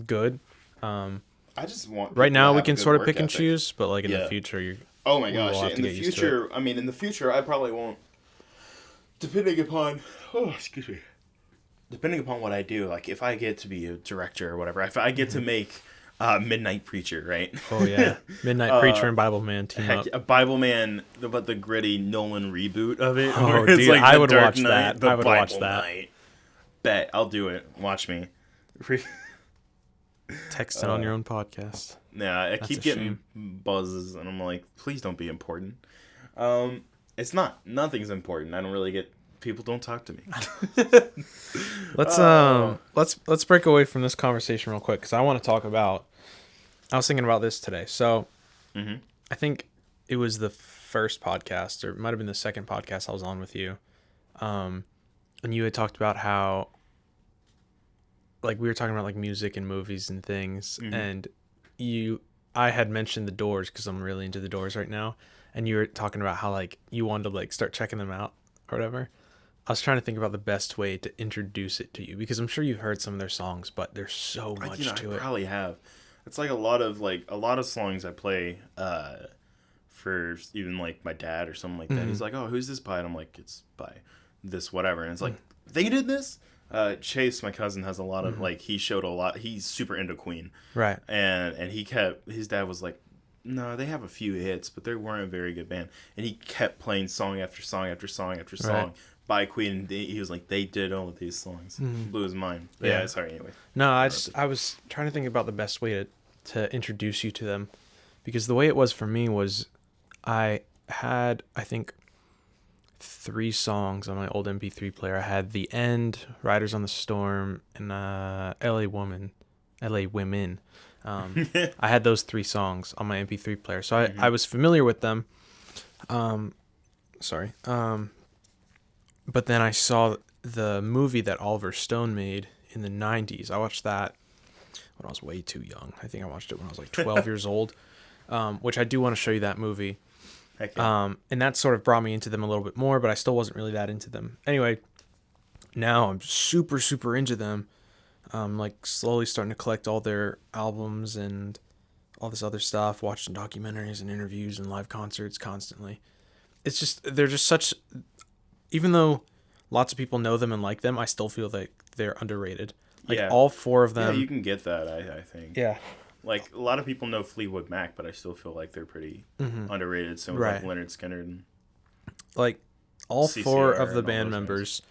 good. I just want right now we can sort of pick and choose, but like in the future, oh my gosh, in the future, in the future, I probably won't. Depending upon what I do, like if I get to be a director or whatever, if I get to make Midnight Preacher, right? Oh yeah, Midnight Preacher and Bible Man team up. A Bible Man, but the gritty Nolan reboot of it. Oh dude, like I would Dark watch Knight, that. I would Bible watch that. Knight. Bet I'll do it. Watch me. Text it on your own podcast. Yeah, I keep getting buzzes, and I'm like, please don't be important. It's not. Nothing's important. I don't really get. People don't talk to me. Let's break away from this conversation real quick because I want to talk about. I was thinking about this today. So, I think it was the first podcast, or it might have been the second podcast I was on with you, and you had talked about how, like, we were talking about like music and movies and things, and I had mentioned the Doors because I'm really into the Doors right now, and you were talking about how like you wanted to like start checking them out or whatever. I was trying to think about the best way to introduce it to you because I'm sure you've heard some of their songs, but there's so much to it. I probably have. It's like a lot of songs I play for even like my dad or something like that. He's like, "Oh, who's this by?" And I'm like, "It's by this whatever." And it's like, "They did this?" Chase, my cousin, has a lot of like he showed a lot. He's super into Queen, right? And his dad was like, "No, they have a few hits, but they weren't a very good band." And he kept playing song after song after song after song. Right. By Queen, he was like, they did all of these songs. Blew his mind. Yeah, sorry, anyway. No, I was trying to think about the best way to introduce you to them. Because the way it was for me was I had, I think, 3 songs on my old MP3 player. I had The End, Riders on the Storm, and LA Women. I had those 3 songs on my MP3 player. So I was familiar with them. But then I saw the movie that Oliver Stone made in the 90s. I watched that when I was way too young. I think I watched it when I was like 12 years old, which I do want to show you that movie. Heck yeah. And that sort of brought me into them a little bit more, but I still wasn't really that into them. Anyway, now I'm super, super into them. Like slowly starting to collect all their albums and all this other stuff, watching documentaries and interviews and live concerts constantly. It's just, they're just such, even though lots of people know them and like them, I still feel that they're underrated. Like all four of them. Yeah, you can get that, I think. Yeah. Like, a lot of people know Fleetwood Mac, but I still feel like they're pretty underrated. So, like Leonard Skinner and... Like, all CCR four of the and all band those members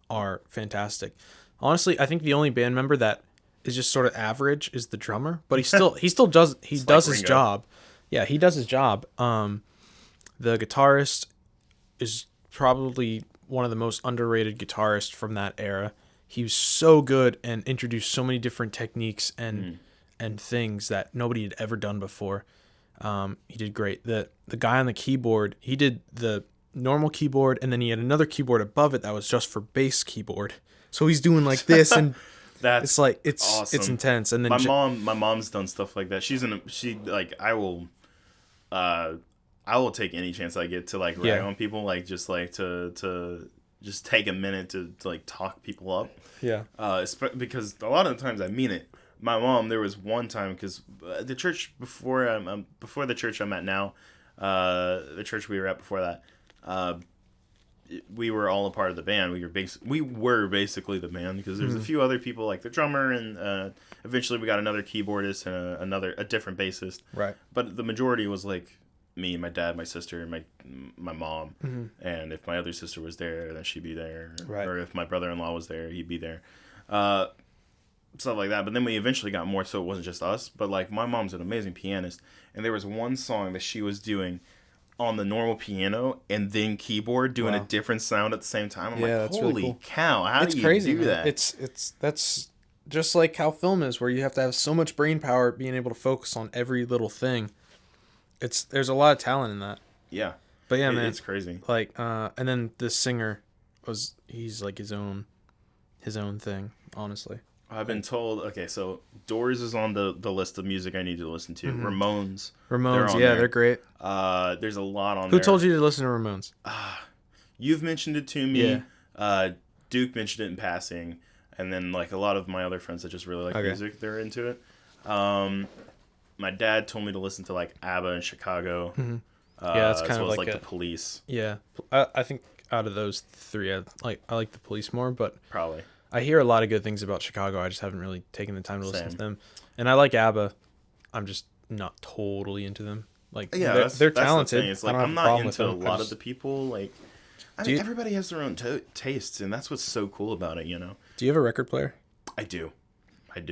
are fantastic. Honestly, I think the only band member that is just sort of average is the drummer, but he still does his job. Yeah, he does his job. The guitarist is probably one of the most underrated guitarists from that era. He was so good and introduced so many different techniques and things that nobody had ever done before. He did great. The guy on the keyboard, he did the normal keyboard, and then he had another keyboard above it that was just for bass keyboard. So he's doing like this, and that's it's intense. And then my mom's done stuff like that. I will take any chance I get to like rag on people, like just like to just take a minute to like talk people up. Yeah. Because a lot of the times I mean it. My mom, there was one time, because the church before the church I'm at now, the church we were at before that, we were all a part of the band. We were basically the band, because there's a few other people like the drummer, and eventually we got another keyboardist and a different bassist. Right. But the majority was like me, my dad, my sister, and my mom. And if my other sister was there, then she'd be there. Right. Or if my brother-in-law was there, he'd be there. Stuff like that. But then we eventually got more, so it wasn't just us. But like, my mom's an amazing pianist, and there was one song that she was doing on the normal piano and then keyboard doing a different sound at the same time. I'm like, holy really cool. Cow, how do you crazy, do that? That's just like how film is, where you have to have so much brain power being able to focus on every little thing. There's a lot of talent in that. Yeah. But yeah, man, it's crazy. Like, and then the singer he's like his own thing, honestly. I've been told, okay, so Doors is on the list of music I need to listen to. Ramones, they're great. There's a lot on there. Who told you to listen to Ramones? You've mentioned it to me. Yeah. Duke mentioned it in passing, and then like a lot of my other friends that just really like music, they're into it. My dad told me to listen to like ABBA in Chicago. That's kind as of well as like the Police. Yeah, I think out of those three, I like the Police more, but probably. I hear a lot of good things about Chicago. I just haven't really taken the time to listen to them. And I like ABBA. I'm just not totally into them. Like, they're talented. That's the thing. It's like, I'm not into a lot of the people. Like, I mean, everybody has their own tastes, and that's what's so cool about it, you know? Do you have a record player? I do. I'm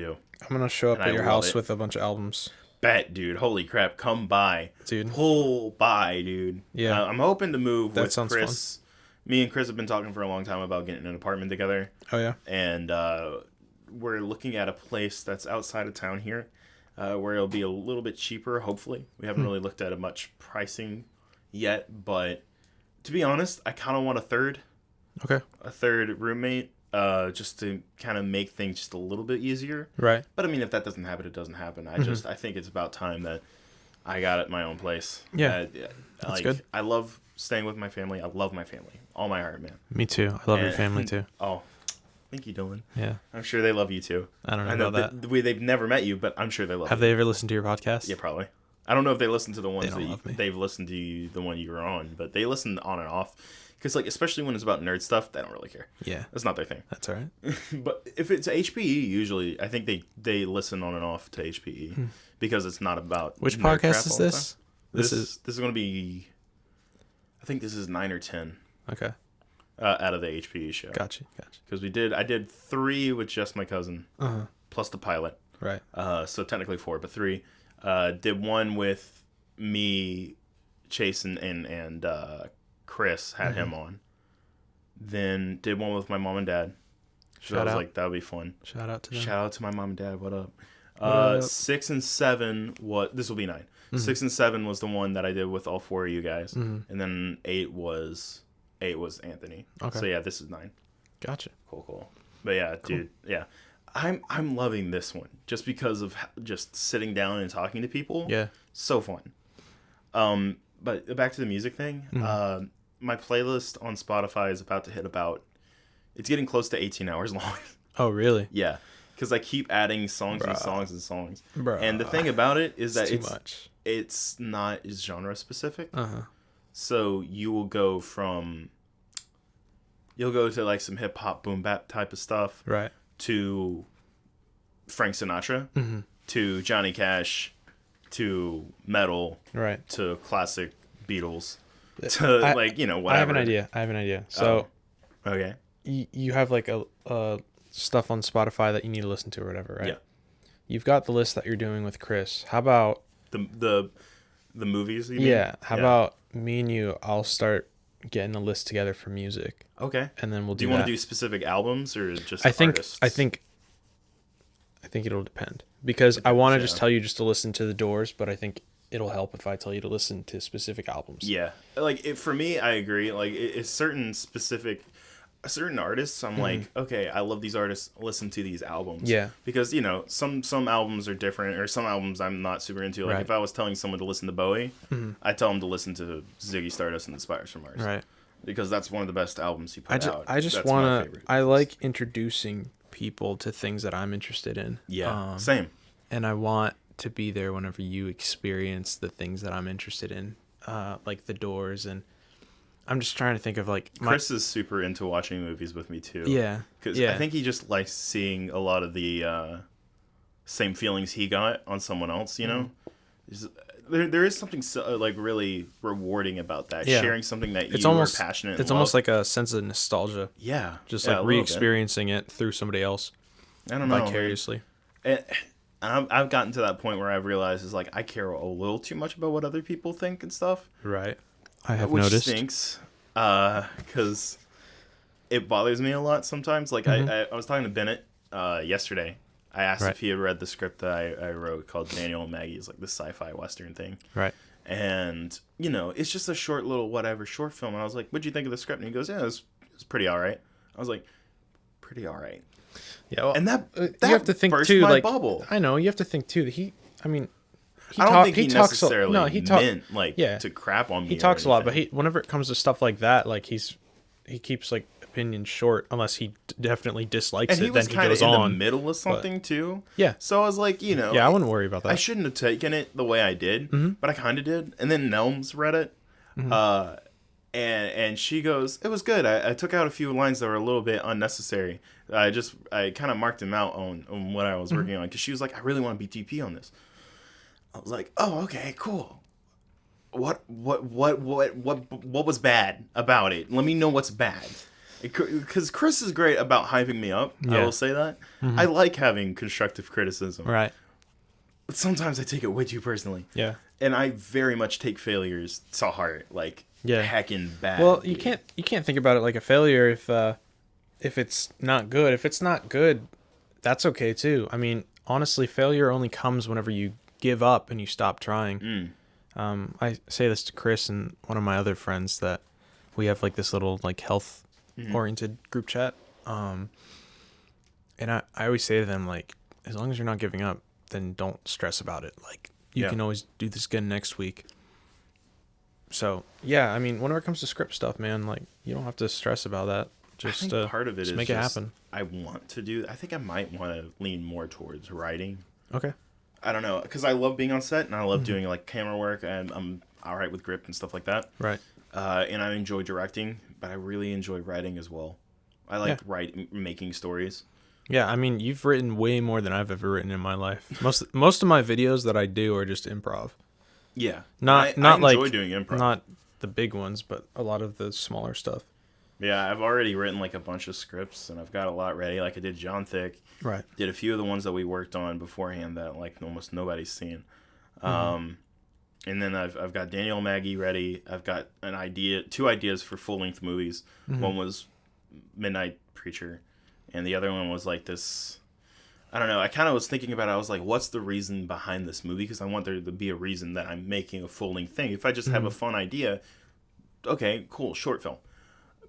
going to show up at your house with a bunch of albums. Bet, dude. Holy crap. Come by. Dude. Pull by, dude. Yeah. I'm hoping to move with Chris. Fun. Me and Chris have been talking for a long time about getting an apartment together. Oh, yeah? And we're looking at a place that's outside of town here where it'll be a little bit cheaper, hopefully. We haven't really looked at much pricing yet, but to be honest, I kind of want a third. Okay. A third roommate, just to kind of make things just a little bit easier. Right. But, I mean, if that doesn't happen, it doesn't happen. I think it's about time that I got it my own place. Yeah. That's good. I love staying with my family. I love my family. All my heart, man. Me too. I love your family too. Oh, thank you, Dylan. Yeah. I'm sure they love you too. I don't know about that. They've never met you, but I'm sure they love you. Have they ever listened to your podcast? Yeah, probably. I don't know if they listen to the ones they've listened to you, the one you were on, but they listen on and off. Because, like, especially when it's about nerd stuff, they don't really care. Yeah. That's not their thing. That's all right. But if it's HPE, usually, I think they listen on and off to HPE because it's not about Which podcast is this? This is going to be, I think this is 9 or 10. Okay. Out of the HPE show. Gotcha. Because I did 3 with just my cousin, plus the pilot. Right. So technically 4, but 3. Did 1 with me, Chase, and Chris, had him on. Then did 1 with my mom and dad. So I was like, that would be fun. Shout out to them. Shout out to my mom and dad. What up? 6 and 7, this will be 9. 6 and 7 was the one that I did with all 4 of you guys. And then 8 was Anthony. Okay. So yeah, this is 9. Gotcha. Cool. But yeah, dude, yeah. I'm loving this one just because of just sitting down and talking to people. Yeah. So fun. But back to the music thing. My playlist on Spotify is about to hit it's getting close to 18 hours long. Oh, really? Yeah. Because I keep adding songs and songs and songs. Bruh. And the thing about it is that too much. It's not as genre specific. Uh-huh. So you will go to like some hip hop boom bap type of stuff. Right. To Frank Sinatra. Mm-hmm. To Johnny Cash. To metal. Right. To classic Beatles. To whatever. I have an idea. So. Okay. You have like a stuff on Spotify that you need to listen to or whatever, right? Yeah. You've got the list that you're doing with Chris. How about the movies? You mean? Yeah. How about me and you? I'll start getting a list together for music. Okay. And then we'll do. Do you want to do specific albums or just artists? I think it'll depend because I want to just tell you just to listen to The Doors, but I think it'll help if I tell you to listen to specific albums. Yeah. Like for me, I agree. Like it's certain artists, I'm like, okay, I love these artists. Listen to these albums. Yeah. Because some albums are different, or some albums I'm not super into. Like if I was telling someone to listen to Bowie, I tell them to listen to Ziggy Stardust and the Spiders from Mars. Right. Because that's one of the best albums he put out. I just want to. I like introducing people to things that I'm interested in. Yeah. Same. And I want to be there whenever you experience the things that I'm interested in, like The Doors and. I'm just trying to think of like Chris is super into watching movies with me too. Yeah, because I think he just likes seeing a lot of the same feelings he got on someone else. You know, there is something so, like really rewarding about that. Yeah. Sharing something that it's you almost, are passionate. It's and almost love. like a sense of nostalgia. Yeah, just like re-experiencing it through somebody else. I don't know, vicariously. And I've gotten to that point where I've realized is like I care a little too much about what other people think and stuff. Right. I have which noticed. Stinks. Because it bothers me a lot sometimes. Like I was talking to Bennett yesterday. I asked if he had read the script that I wrote called Daniel and Maggie. It's like this sci-fi western thing. Right. And it's just a short little short film. And I was like, "What'd you think of the script?" And he goes, "Yeah, it was pretty all right." I was like, "Pretty all right." Yeah. Well, and that you have to think burst too. my like bubble. I know you have to think too. That I don't think he necessarily meant to crap on me. He talks a lot, but whenever it comes to stuff like that, like he keeps like opinions short unless he definitely dislikes it. And he was kind of in the middle of something too. Yeah. So I was like, yeah, I wouldn't worry about that. I shouldn't have taken it the way I did, but I kind of did. And then Nelms read it, and she goes, "It was good. I took out a few lines that were a little bit unnecessary. I kind of marked them out on what I was working on because she was like, I really want to be TP on this." I was like, "Oh, okay, cool. What was bad about it? Let me know what's bad." Because Chris is great about hyping me up. Yeah. I will say that. I like having constructive criticism. Right. But sometimes I take it way too personally. Yeah. And I very much take failures to heart. Like, heckin' bad. Well, you can't think about it like a failure if it's not good. If it's not good, that's okay too. I mean, honestly, failure only comes whenever you give up and you stop trying. I say this to Chris and one of my other friends that we have like this little like health oriented group chat. And I always say to them, like, as long as you're not giving up, then don't stress about it. Like you can always do this again next week. So yeah, I mean, whenever it comes to script stuff, man, like you don't have to stress about that. Just I think part of it just is make it happen. I want to do. I think I might want to lean more towards writing. Okay. I don't know, because I love being on set and I love doing like camera work and I'm all right with grip and stuff like that. Right. And I enjoy directing, but I really enjoy writing as well. I like making stories. Yeah, I mean, you've written way more than I've ever written in my life. Most of my videos that I do are just improv. Yeah. I enjoy like doing improv. Not the big ones, but a lot of the smaller stuff. Yeah, I've already written like a bunch of scripts and I've got a lot ready. Like I did John Thick. Right. Did a few of the ones that we worked on beforehand that like almost nobody's seen. And then I've got Daniel and Maggie ready. I've got two ideas for full-length movies. One was Midnight Preacher and the other one was like this, I don't know. I kind of was thinking about it. I was like, what's the reason behind this movie? Because I want there to be a reason that I'm making a full-length thing. If I just have a fun idea, okay, cool, short film.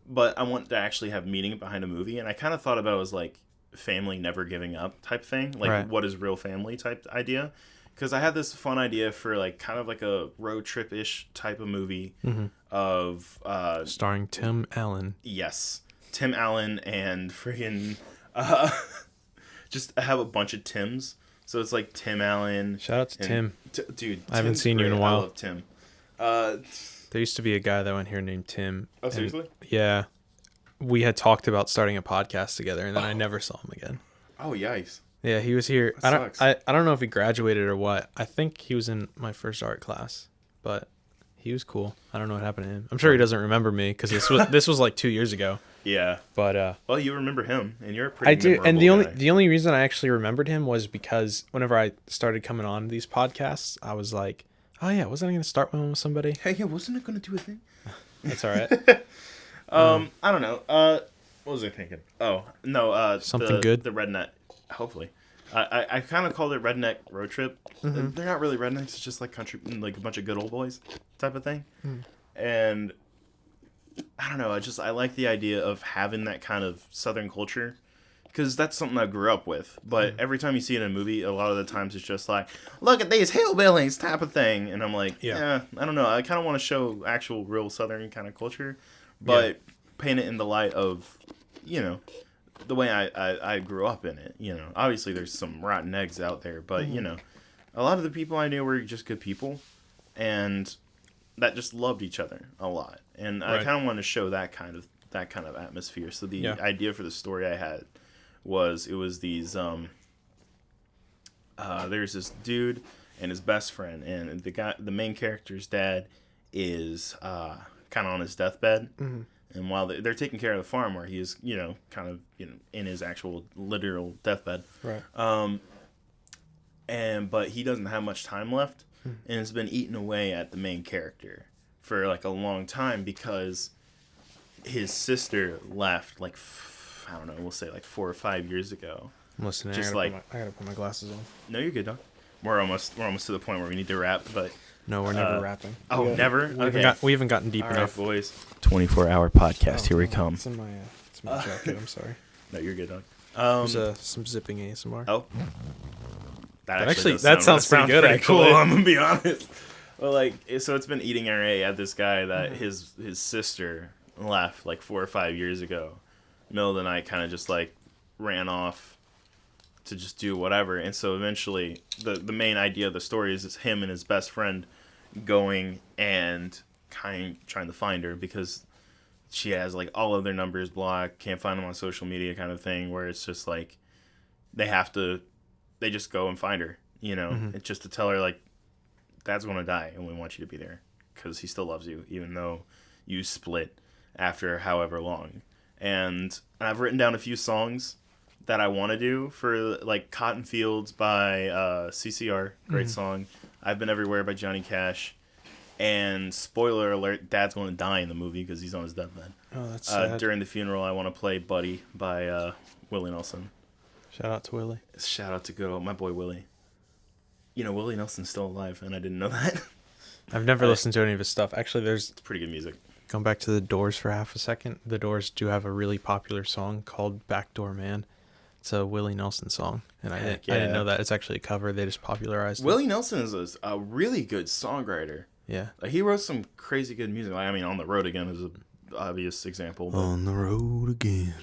But I want to actually have meaning behind a movie. And I kind of thought about it as like, family never giving up type thing, like Right. what is real family type idea. Because I had this fun idea for like kind of like a road trip ish type of movie of Starring Tim Allen. yes, Tim Allen and friggin' just have a bunch of Tims. So it's like Tim Allen. Shout out to Tim. Dude, I haven't Tim's seen you in a great. while. I love Tim. There used to be a guy that went here named Tim. Oh, and, seriously? yeah. We had talked about starting a podcast together, and then I never saw him again. Oh, yikes. Yeah, he was here. That sucks. I don't know if he graduated or what. I think he was in my first art class, but he was cool. I don't know what happened to him. I'm sure he doesn't remember me because this was like 2 years ago. Yeah. But well, you remember him, and you're a pretty I do, and memorable guy. the only reason I actually remembered him was because whenever I started coming on these podcasts, I was like, oh yeah, wasn't I going to start one with somebody? Hey, yeah, wasn't it going to do a thing? That's all right. I don't know. What was I thinking? Oh, no. Something good? The redneck. Hopefully. I kind of called it Redneck Road Trip. They're not really rednecks. It's just like country, like a bunch of good old boys type of thing. And I don't know. I like the idea of having that kind of Southern culture because that's something I grew up with. But every time you see it in a movie, a lot of the times it's just like, look at these hillbillies type of thing. And I'm like, yeah, I don't know. I kind of want to show actual real Southern kind of culture, but paint it in the light of, the way I grew up in it. Obviously there's some rotten eggs out there, but a lot of the people I knew were just good people and that just loved each other a lot. And I kind of want to show that kind of atmosphere. So the idea for the story I had was these there's this dude and his best friend, and the main character's dad is kind of on his deathbed. And while they're taking care of the farm where he is, in his actual literal deathbed. Right. But he doesn't have much time left, and has been eating away at the main character for like a long time because his sister left like I don't know, we'll say like 4 or 5 years ago. I'm listening. Just I gotta put my glasses on. No, you're good, dog. We're almost to the point where we need to wrap, but. No, we're never rapping. Oh, never? We haven't gotten deep enough. All right, boys. 24-hour podcast. Here we come. It's in my jacket. I'm sorry. No, you're good, dog. There's some zipping ASMR. Oh. That sounds pretty good, actually. Cool, I'm going to be honest. Well, so it's been eating away at this guy that his sister left like 4 or 5 years ago. Middle of the night, kind of just ran off to just do whatever. And so eventually the main idea of the story is him and his best friend going and trying to find her because she has all of their numbers blocked, can't find them on social media kind of thing, where it's just they just go and find her, It's just to tell her Dad's going to die and we want you to be there because he still loves you even though you split after however long. And I've written down a few songs that I want to do for Cotton Fields by CCR, great song. I've Been Everywhere by Johnny Cash, and spoiler alert, Dad's going to die in the movie because he's on his deathbed. Oh, that's sad. During the funeral, I want to play Buddy by Willie Nelson. Shout out to Willie. Shout out to good old my boy Willie. Willie Nelson's still alive, and I didn't know that. I've never listened to any of his stuff. Actually, it's pretty good music. Going back to the Doors for half a second, the Doors do have a really popular song called Backdoor Man. It's a Willie Nelson song, and I didn't know that. It's actually a cover. They just popularized it. Willie Nelson is a really good songwriter. Yeah. He wrote some crazy good music. On the Road Again is an obvious example. But... On the Road Again.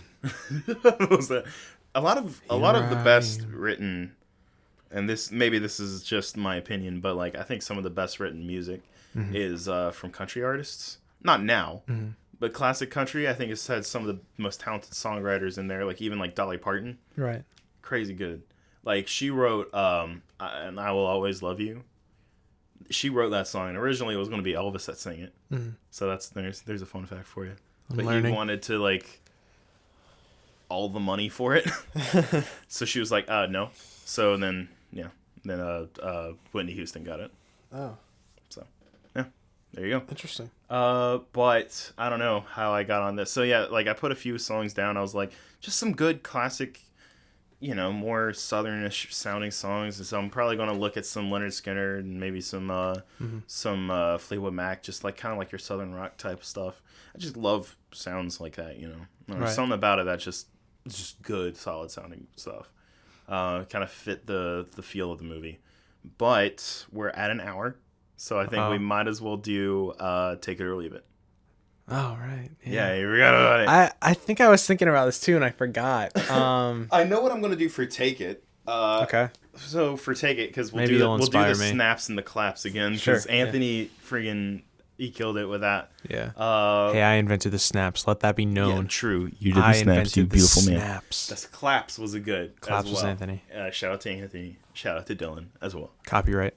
What was that? A lot of the best written, and this is just my opinion, but I think some of the best written music is from country artists. Not now. But classic country, I think it's had some of the most talented songwriters in there, even Dolly Parton. Right. Crazy good. She wrote And I Will Always Love You. She wrote that song, and originally it was going to be Elvis that sang it. So there's a fun fact for you. But he wanted to, all the money for it. So she was like, no. So then Whitney Houston got it. Oh. So, yeah. There you go. Interesting. But I don't know how I got on this. So yeah, I put a few songs down. I was just some good classic, more southernish sounding songs. And so I'm probably going to look at some Leonard Skinner and maybe some Fleetwood Mac, just kind of your southern rock type stuff. I just love sounds like that, There's something about it that just just good, solid sounding stuff. Kind of fit the feel of the movie. But we're at an hour, so I think we might as well do Take It or Leave It. Oh, right. Yeah, you forgot about it. I think I was thinking about this too, and I forgot. I know what I'm going to do for Take It. Okay. So for Take It, because we'll Maybe do you'll the me. snaps and the claps again. Sure. Because Anthony friggin' he killed it with that. Yeah. Hey, I invented the snaps. Let that be known. Yeah, true. You did the snaps, you beautiful man. Snaps. That's claps was a good. Claps as was well. Anthony. Shout out to Anthony. Shout out to Dylan as well. Copyright.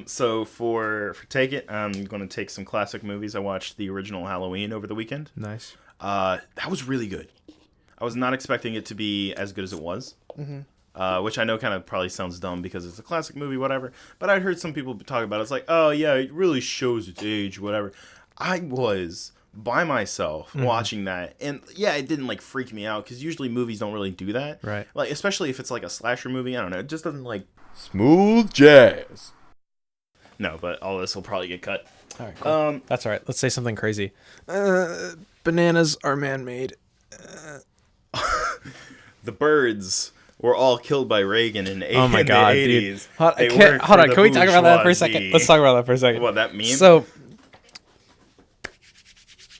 So for Take It, I'm going to take some classic movies. I watched the original Halloween over the weekend. Nice. That was really good. I was not expecting it to be as good as it was. Mm-hmm. Which I know kind of probably sounds dumb because it's a classic movie, whatever. But I'd heard some people talk about it. It's like, oh, yeah, it really shows its age, whatever. I was by myself watching that. And, yeah, it didn't, like, freak me out because usually movies don't really do that. Right. Like, especially if it's, like, a slasher movie. I don't know. It just doesn't, like... Smooth jazz. No, but all this will probably get cut. All right, cool. That's all right. Let's say something crazy. Bananas are man-made. The birds... were all killed by Reagan in the 80s. Oh my god, dude. Hold on, can we talk about that for a second? Let's talk about that for a second. What that means? So,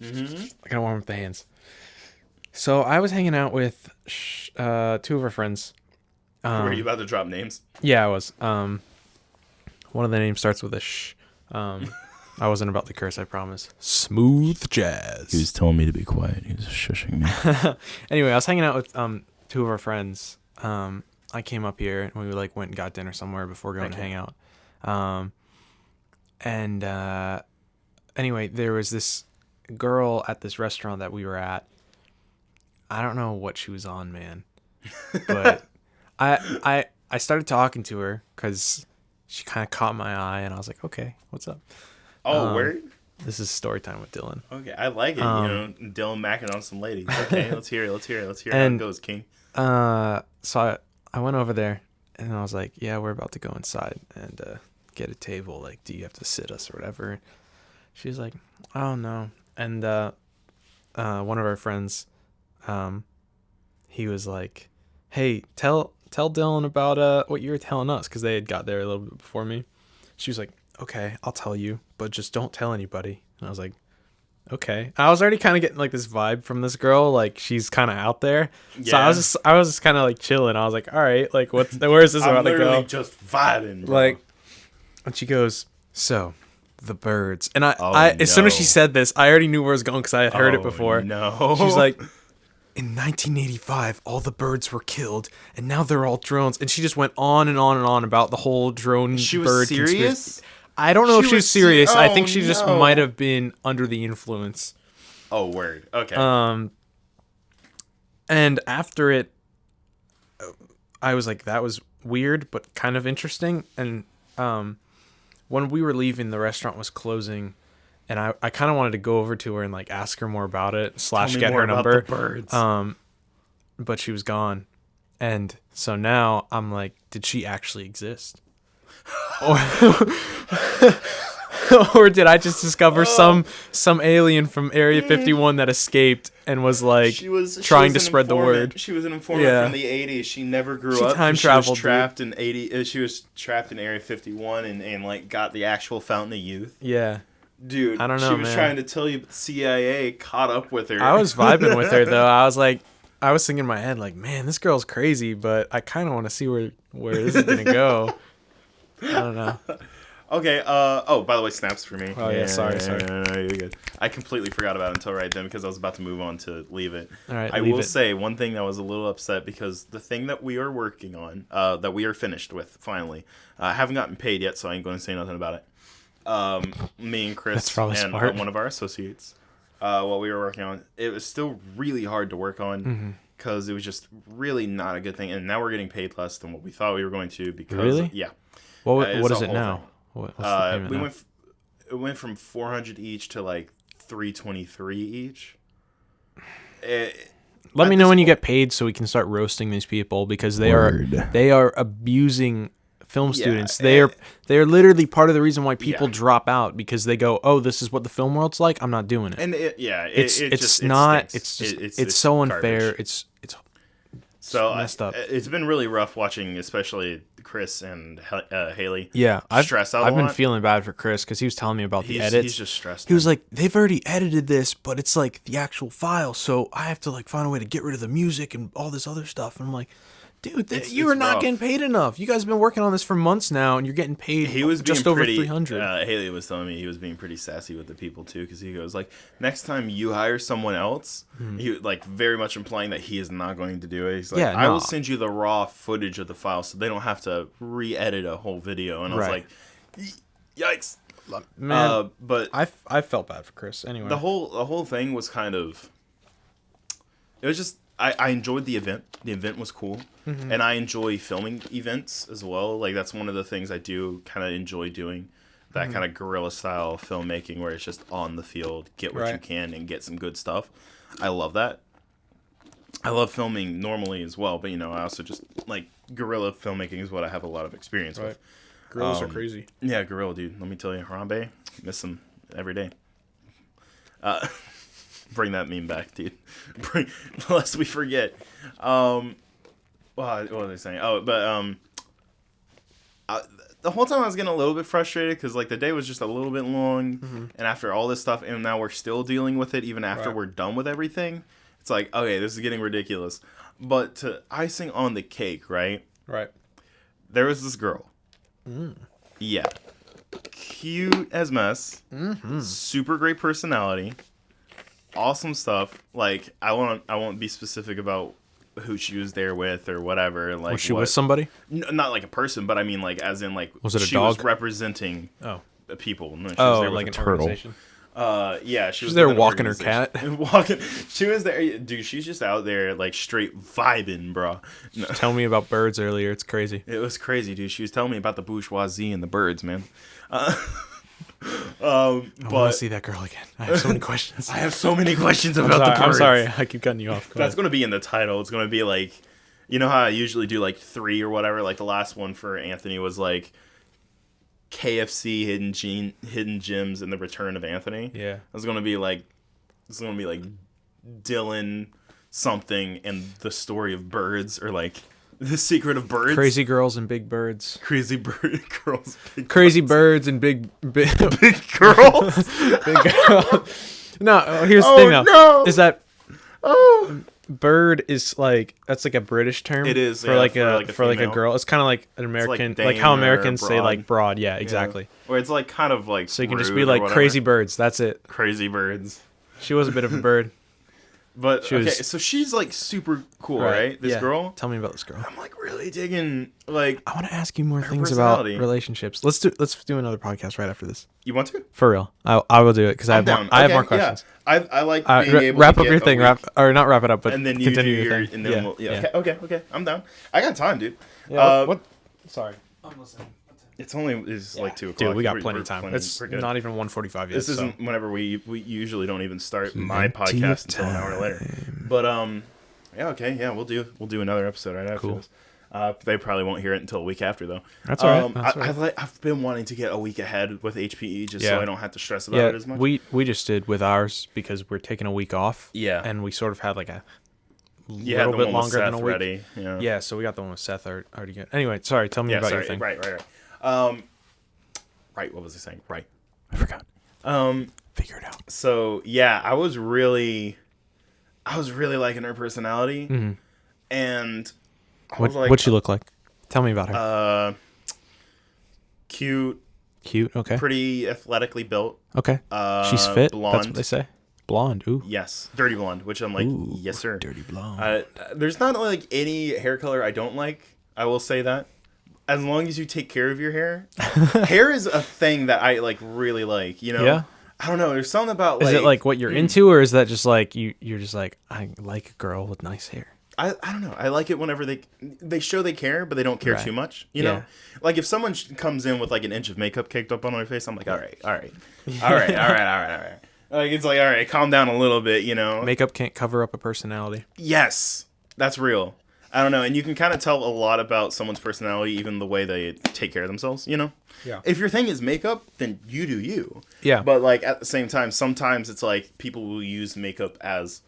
I gotta warm up the hands. So I was hanging out with two of our friends. Were you about to drop names? Yeah, I was. One of the names starts with a sh. I wasn't about to curse, I promise. Smooth jazz. He was telling me to be quiet. He was shushing me. Anyway, I was hanging out with two of our friends. I came up here and we like went and got dinner somewhere before going to hang out. Anyway, there was this girl at this restaurant that we were at. I don't know what she was on, man, but I started talking to her because she kind of caught my eye and I was like, okay, what's up? Oh, word? This is story time with Dylan. Okay, I like it. Dylan macking on some ladies. Okay, let's hear it. Let's hear how it goes, King. So I went over there and I was like, yeah, we're about to go inside and get a table. Like, do you have to sit us or whatever? She was like, oh, no. And one of our friends, he was like, hey, tell Dylan about what you were telling us, because they had got there a little bit before me. She was like, okay, I'll tell you, but just don't tell anybody. And I was like, okay. I was already kind of getting like this vibe from this girl, like she's kind of out there. Yeah. So I was just kind of like chilling. I was like, all right, like where is this about to go? I'm literally just vibing, bro. Like, and she goes, so the birds. And as soon as she said this, I already knew where it was going because I had heard it before. No, she was like, in 1985, all the birds were killed, and now they're all drones. And she just went on and on and on about the whole drone. She was bird serious. Conspiracy. I don't know if she was serious. I think she just might have been under the influence. Oh, word. Okay. And after it, I was like, that was weird, but kind of interesting. And when we were leaving, the restaurant was closing, and I kind of wanted to go over to her and like ask her more about it / get her number. About the birds. But she was gone, and so now I'm like, did she actually exist? Or did I just discover some alien from Area 51 that escaped and was like trying to spread the word? She was an informant from the 80s. She never grew up. Time traveled. She was trapped in 80. She was trapped in Area 51 and like got the actual Fountain of Youth. Yeah. Dude, I don't know, she was trying to tell you, but the CIA caught up with her. I was vibing with her though. I was thinking in my head like, man, this girl's crazy, but I kind of want to see where this is gonna go. I don't know. Okay. By the way, snaps for me. Oh yeah. Sorry. No, you're good. I completely forgot about it until right then because I was about to move on to Leave It. All right. I will say one thing that was a little upset because the thing that we are working on, that we are finished with finally, haven't gotten paid yet, so I ain't going to say nothing about it. Me and Chris and one of our associates, while we were working on it, was still really hard to work on because it was just really not a good thing. And now we're getting paid less than what we thought we were going to because really? Yeah. What is it now? What's the payment now? It went from $400 each to like $323 each. Let me know when you get paid so we can start roasting these people because they are abusing film students. They're literally part of the reason why people drop out, because they go, "Oh, this is what the film world's like. I'm not doing it." And it's so unfair. Garbage. It's so messed up. It's been really rough watching, especially Chris and Haley. Yeah, I've been lot. feeling bad for Chris because he was telling me about the edits. He's just stressed. He was like, they've already edited this, but it's like the actual file, so I have to like find a way to get rid of the music and all this other stuff. And I'm like, dude, you are not getting paid enough. You guys have been working on this for months now, and you're getting paid just over $300. Haley was telling me he was being pretty sassy with the people too, because he goes like, next time you hire someone else, he like very much implying that he is not going to do it. He's like, I will send you the raw footage of the file, so they don't have to re-edit a whole video. And I was like, yikes, man. But I felt bad for Chris anyway. The whole thing was kind of, it was just. I enjoyed the event. The event was cool. And I enjoy filming events as well. Like, that's one of the things I do kind of enjoy doing. That kind of guerrilla style filmmaking where it's just on the field, get what you can and get some good stuff. I love that. I love filming normally as well, but, I also just, like, guerrilla filmmaking is what I have a lot of experience with. Gorillas are crazy. Yeah, gorilla, dude. Let me tell you, Harambe, miss him every day. Bring that meme back, dude. Lest we forget. What was I saying? Oh, but the whole time I was getting a little bit frustrated because like the day was just a little bit long, and after all this stuff, and now we're still dealing with it even after we're done with everything. It's like, okay, this is getting ridiculous. But to icing on the cake, right? Right. There was this girl. Yeah. Cute as mess. Super great personality. Awesome stuff. Like, I won't be specific about who she was there with or whatever. Like, was she with somebody? Not like a person, but I mean, like, as in, like, was it a she dog? Was representing people. No, she was there like with an organization. Yeah, she was there walking her cat. She was there, dude. She's just out there, like, straight vibing, bro. No. Tell me about birds earlier. It's crazy. It was crazy, dude. She was telling me about the bourgeoisie and the birds, man. I want to see that girl again. I have so many questions. I have so many questions about the birds. I'm sorry. I keep cutting you off. That's going to be in the title. It's going to be like, you know how I usually do like 3 or whatever? Like the last one for Anthony was like KFC hidden gems and the return of Anthony. Yeah. It's going to be like Dylan something and the story of birds, or like the secret of birds. Crazy girls and big birds. Crazy girls. Crazy birds and big girls. Big girls. No, here's the thing though. No. Is that bird is like, that's like a British term. It is for like a girl. It's kind of like an American, like how Americans say like broad. Yeah, exactly. Yeah. Or it's like kind of like, so you can just be like crazy birds. That's it. Crazy birds. She was a bit of a bird. But okay, so she's like super cool, right? This girl. Tell me about this girl. I'm like really digging. Like, I want to ask you more things about relationships. Let's do another podcast right after this. You want to? For real, I will do it because I have more questions. Yeah. I like being able wrap to up your thing. Not wrap it up, but and then continue you do your thing. And then okay. I'm down. I got time, dude. Yeah, what? Sorry. I'm listening. It's like 2:00. Dude, we got plenty of time. It's not even 1:45 yet. This isn't whenever we usually don't even start my podcast until an hour later. But we'll do another episode right after this. They probably won't hear it until a week after though. That's all right. I've been wanting to get a week ahead with HPE just so I don't have to stress about it as much. We just did with ours because we're taking a week off. Yeah, and we sort of had like a little bit longer than a week. Ready. Yeah, so we got the one with Seth already good. Anyway, sorry. Tell me about your thing. Right. Right, what was I saying? Right. I forgot. Figure it out. So, yeah, I was really liking her personality. Mm-hmm. And what'd she look like? Tell me about her. Cute. Cute, okay. Pretty athletically built. Okay. She's fit. Blonde. That's what they say. Blonde, ooh. Yes, dirty blonde, which I'm like, ooh, yes, sir. Dirty blonde. There's not like any hair color I don't like. I will say that. As long as you take care of your hair. Hair is a thing that I like really like, Yeah. I don't know. There's something about like. Is it like what you're into, or is that just like you're just like, I like a girl with nice hair? I don't know. I like it whenever they show they care, but they don't care too much. You know, like if someone comes in with like an inch of makeup caked up on their face, I'm like, all right. Like it's like, all right, calm down a little bit. Makeup can't cover up a personality. Yes, that's real. I don't know. And you can kind of tell a lot about someone's personality, even the way they take care of themselves, you know? Yeah. If your thing is makeup, then you do you. Yeah. But, like, at the same time, sometimes it's like people will use makeup as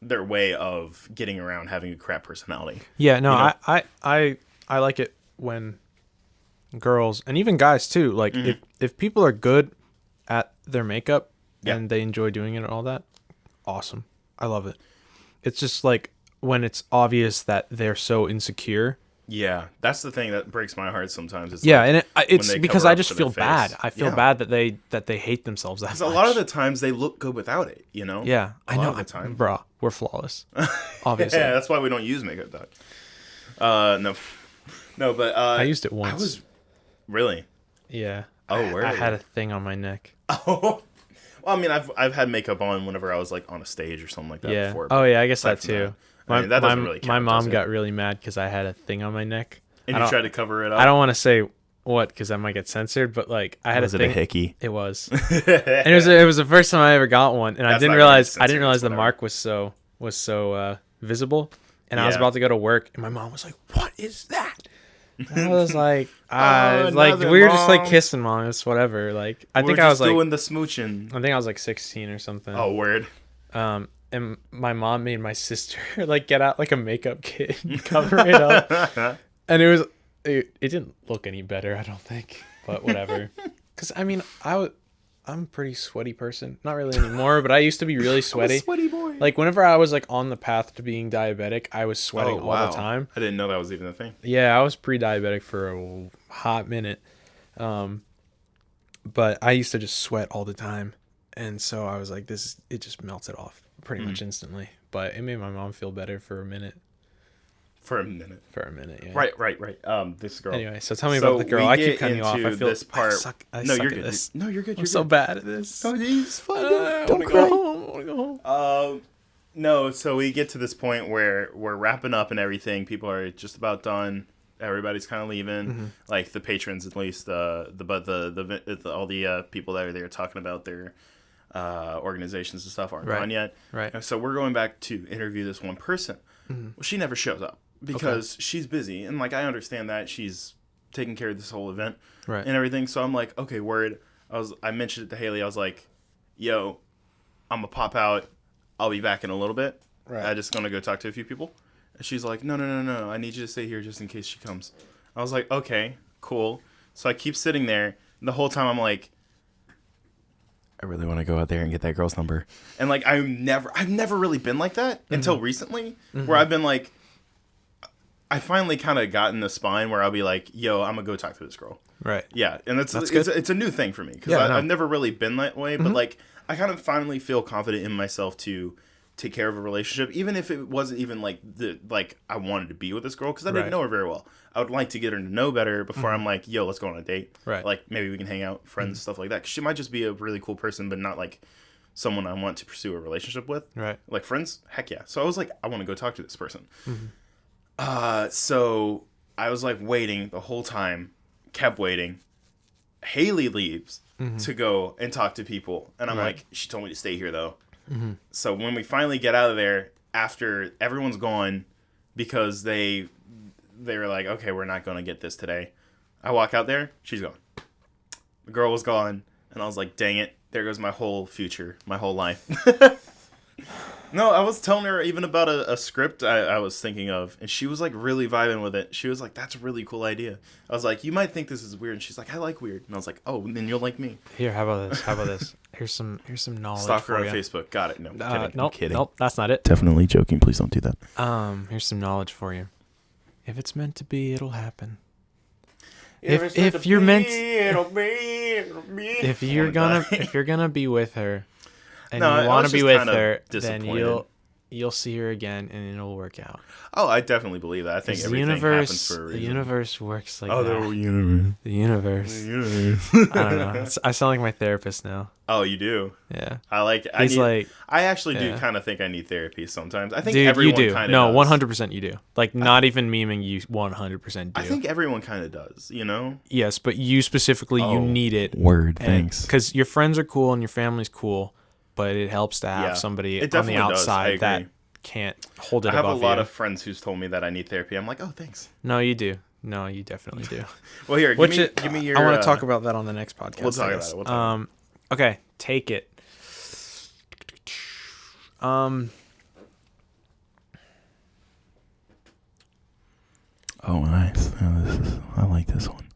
their way of getting around having a crap personality. Yeah, no, You know? I like it when girls, and even guys too, like, if people are good at their makeup and they enjoy doing it and all that, awesome. I love it. It's just like when it's obvious that they're so insecure. Yeah, that's the thing that breaks my heart sometimes. It's Yeah, like and it's they because cover I up just for their feel face. bad. I feel bad that they hate themselves that much. a lot of the times they look good without it, you know? Yeah, a lot of the time. Bro, we're flawless. Obviously. Yeah, that's why we don't use makeup, dog. No, but I used it once. I was really. Yeah. Oh, word. I had a thing on my neck. Oh. Well, I mean, I've had makeup on whenever I was like on a stage or something like that Yeah. before. Oh yeah, I guess aside that from too. that doesn't really count, my mom does it? got really mad because I had a thing on my neck. And you tried to cover it up. I don't want to say what because I might get censored, but like I had Was a it thing. a hickey? It was, and it was the first time I ever got one, and I That's didn't not gonna realize be I didn't realize censored, the it's mark was so visible, and I was Yeah. about to go to work, and my mom was like, "What is that?" And I was like, Oh, like nothing, we were just like Mom. kissing, Mom. It's whatever. Like I think We're I just was like, doing the smooching. I think I was like 16 or something. Oh, word. And my mom made my sister like get out like a makeup kit and cover it up, and it didn't look any better, I don't think, but whatever. Because I mean, I'm a pretty sweaty person, not really anymore, but I used to be really sweaty. Sweaty boy. Like whenever I was like on the path to being diabetic, I was sweating all the time. I didn't know that was even a thing. Yeah, I was pre-diabetic for a hot minute, but I used to just sweat all the time, and so I was like, it just melted off pretty much instantly. But it made my mom feel better for a minute. For a minute. Yeah. Right. This girl. Anyway, so tell me about the girl. I keep cutting you off. I feel this part. I No, suck you're at good. this. No, you're good. I'm so bad at this. Oh, it's fine. I Don't want to cry. go home. I want to go home. No, so we get to this point where we're wrapping up and everything. People are just about done. Everybody's kind of leaving. Like the patrons, at least. All the people that are there talking about their organizations and stuff aren't gone yet. Right. And so we're going back to interview this one person. Well, she never shows up because she's busy, and like I understand that she's taking care of this whole event and everything. So I'm like, okay, word. I mentioned it to Haley. I was like, yo, I'm gonna pop out. I'll be back in a little bit. Right. I'm just gonna go talk to a few people. And she's like, no. I need you to stay here just in case she comes. I was like, okay, cool. So I keep sitting there. And the whole time I'm like, I really want to go out there and get that girl's number. And like, I've never really been like that until recently, where I've been like, I finally kind of got in the spine where I'll be like, yo, I'm gonna go talk to this girl. Right. Yeah, and it's good. it's a new thing for me because Yeah, I've never really been that way, but like I kind of finally feel confident in myself to take care of a relationship, even if it wasn't even like I wanted to be with this girl because I didn't know her very well. I would like to get her to know better before I'm like, yo, let's go on a date. Right. Like maybe we can hang out, friends, stuff like that. 'Cause she might just be a really cool person, but not like someone I want to pursue a relationship with. Right. Like friends, heck yeah. So I was like, I want to go talk to this person. So I was like waiting the whole time, kept waiting. Haley leaves to go and talk to people, and I'm like, she told me to stay here though. So when we finally get out of there, after everyone's gone, because they were like, okay, we're not gonna get this today. I walk out there, she's gone. The girl was gone, and I was like, dang it, there goes my whole future, my whole life. No, I was telling her even about a script I was thinking of, and she was like really vibing with it. She was like, that's a really cool idea. I was like, you might think this is weird, and she's like, I like weird. And I was like, oh, then you'll like me. Here, how about this? Here's some knowledge Stalk her for on you. Facebook. Got it. No, I'm kidding. I'm kidding. Nope, that's not it. Definitely joking. Please don't do that. Here's some knowledge for you. If it's meant to be, it'll happen. If If you're gonna be with her, and No, I you want was to be just with kind of her, then disappointed. you'll see her again, and it'll work out. Oh, I definitely believe that. I think 'Cause everything happens for a reason. the universe works like Oh, that. the universe. The universe. I don't know. I sound like my therapist now. Oh, you do. Yeah. I like. I actually do yeah. kind of think I need therapy sometimes. I think Dude, everyone you do. kind of No, does. 100% you do. Like, not even memeing, you 100% do. I think everyone kind of does. You know. Yes, but you specifically, you need it. Word. Because your friends are cool and your family's cool, but it helps to have somebody It on the definitely does. I outside that agree. can't hold it I have above a lot you. of friends who's told me that I need therapy. I'm like, oh, thanks. No, you do. No, you definitely do. Well, here, give me your... I want to talk about that on the next podcast. We'll talk about it. We'll talk about it. Okay, take it. Oh, nice. I like this one.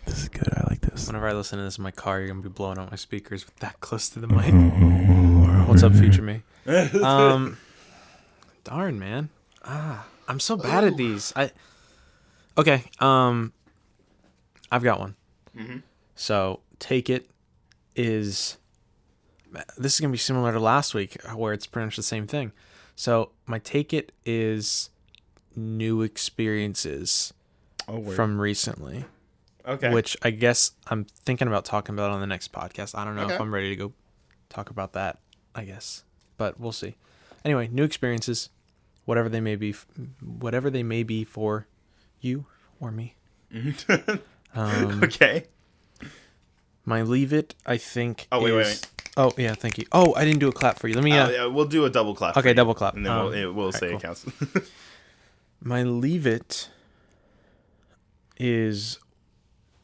This is good. I like this. Whenever I listen to this in my car, you're gonna be blowing out my speakers with that close to the mic. What's up, future me? Darn, man. I'm so bad at these. Okay. I've got one. Mm-hmm. So take it is. This is gonna be similar to last week, where it's pretty much the same thing. So my take it is new experiences from recently. Okay. Which I guess I'm thinking about talking about on the next podcast. I don't know if I'm ready to go talk about that, I guess. But we'll see. Anyway, new experiences, whatever they may be for you or me. Okay. My leave it, I think. Oh, wait. Oh, yeah, thank you. Oh, I didn't do a clap for you. Let me. Yeah, we'll do a double clap. Okay, double clap. And then we'll say it counts. My leave it is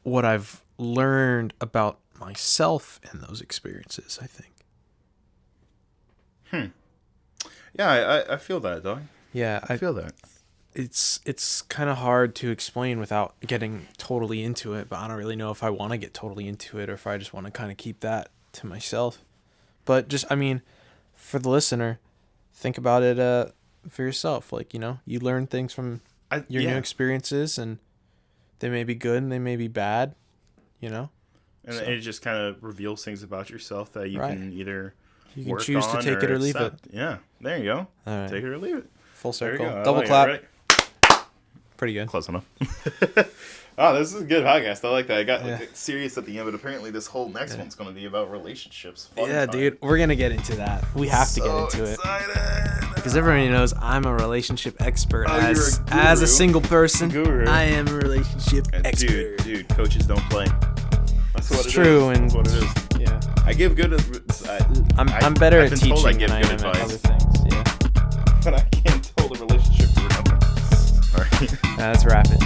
what I've learned about myself in those experiences, I think. Yeah, I feel that, dog. Yeah, I feel that. It's kind of hard to explain without getting totally into it, but I don't really know if I want to get totally into it or if I just want to kind of keep that to myself. But just, I mean, for the listener, think about it for yourself. Like, you know, you learn things from your new experiences, and they may be good and they may be bad, you know? And it just kind of reveals things about yourself that you can either choose to take it or leave it. Yeah, there you go. All right. Take it or leave it. Full circle. There you go. Double clap. Pretty good. Close enough. Oh, this is a good podcast. I like that. I got serious at the end, but apparently this whole next one's going to be about relationships. Dude, we're going to get into that. We have to get into it. Because everybody knows I'm a relationship expert. As a single person, I am a relationship expert. Dude, coaches don't play. That's what it's true. That's what it is. Yeah. I give good I'm better at teaching than I am advice. at other things. Yeah. But I can't hold a relationship for nothing. All right. Let's wrap it.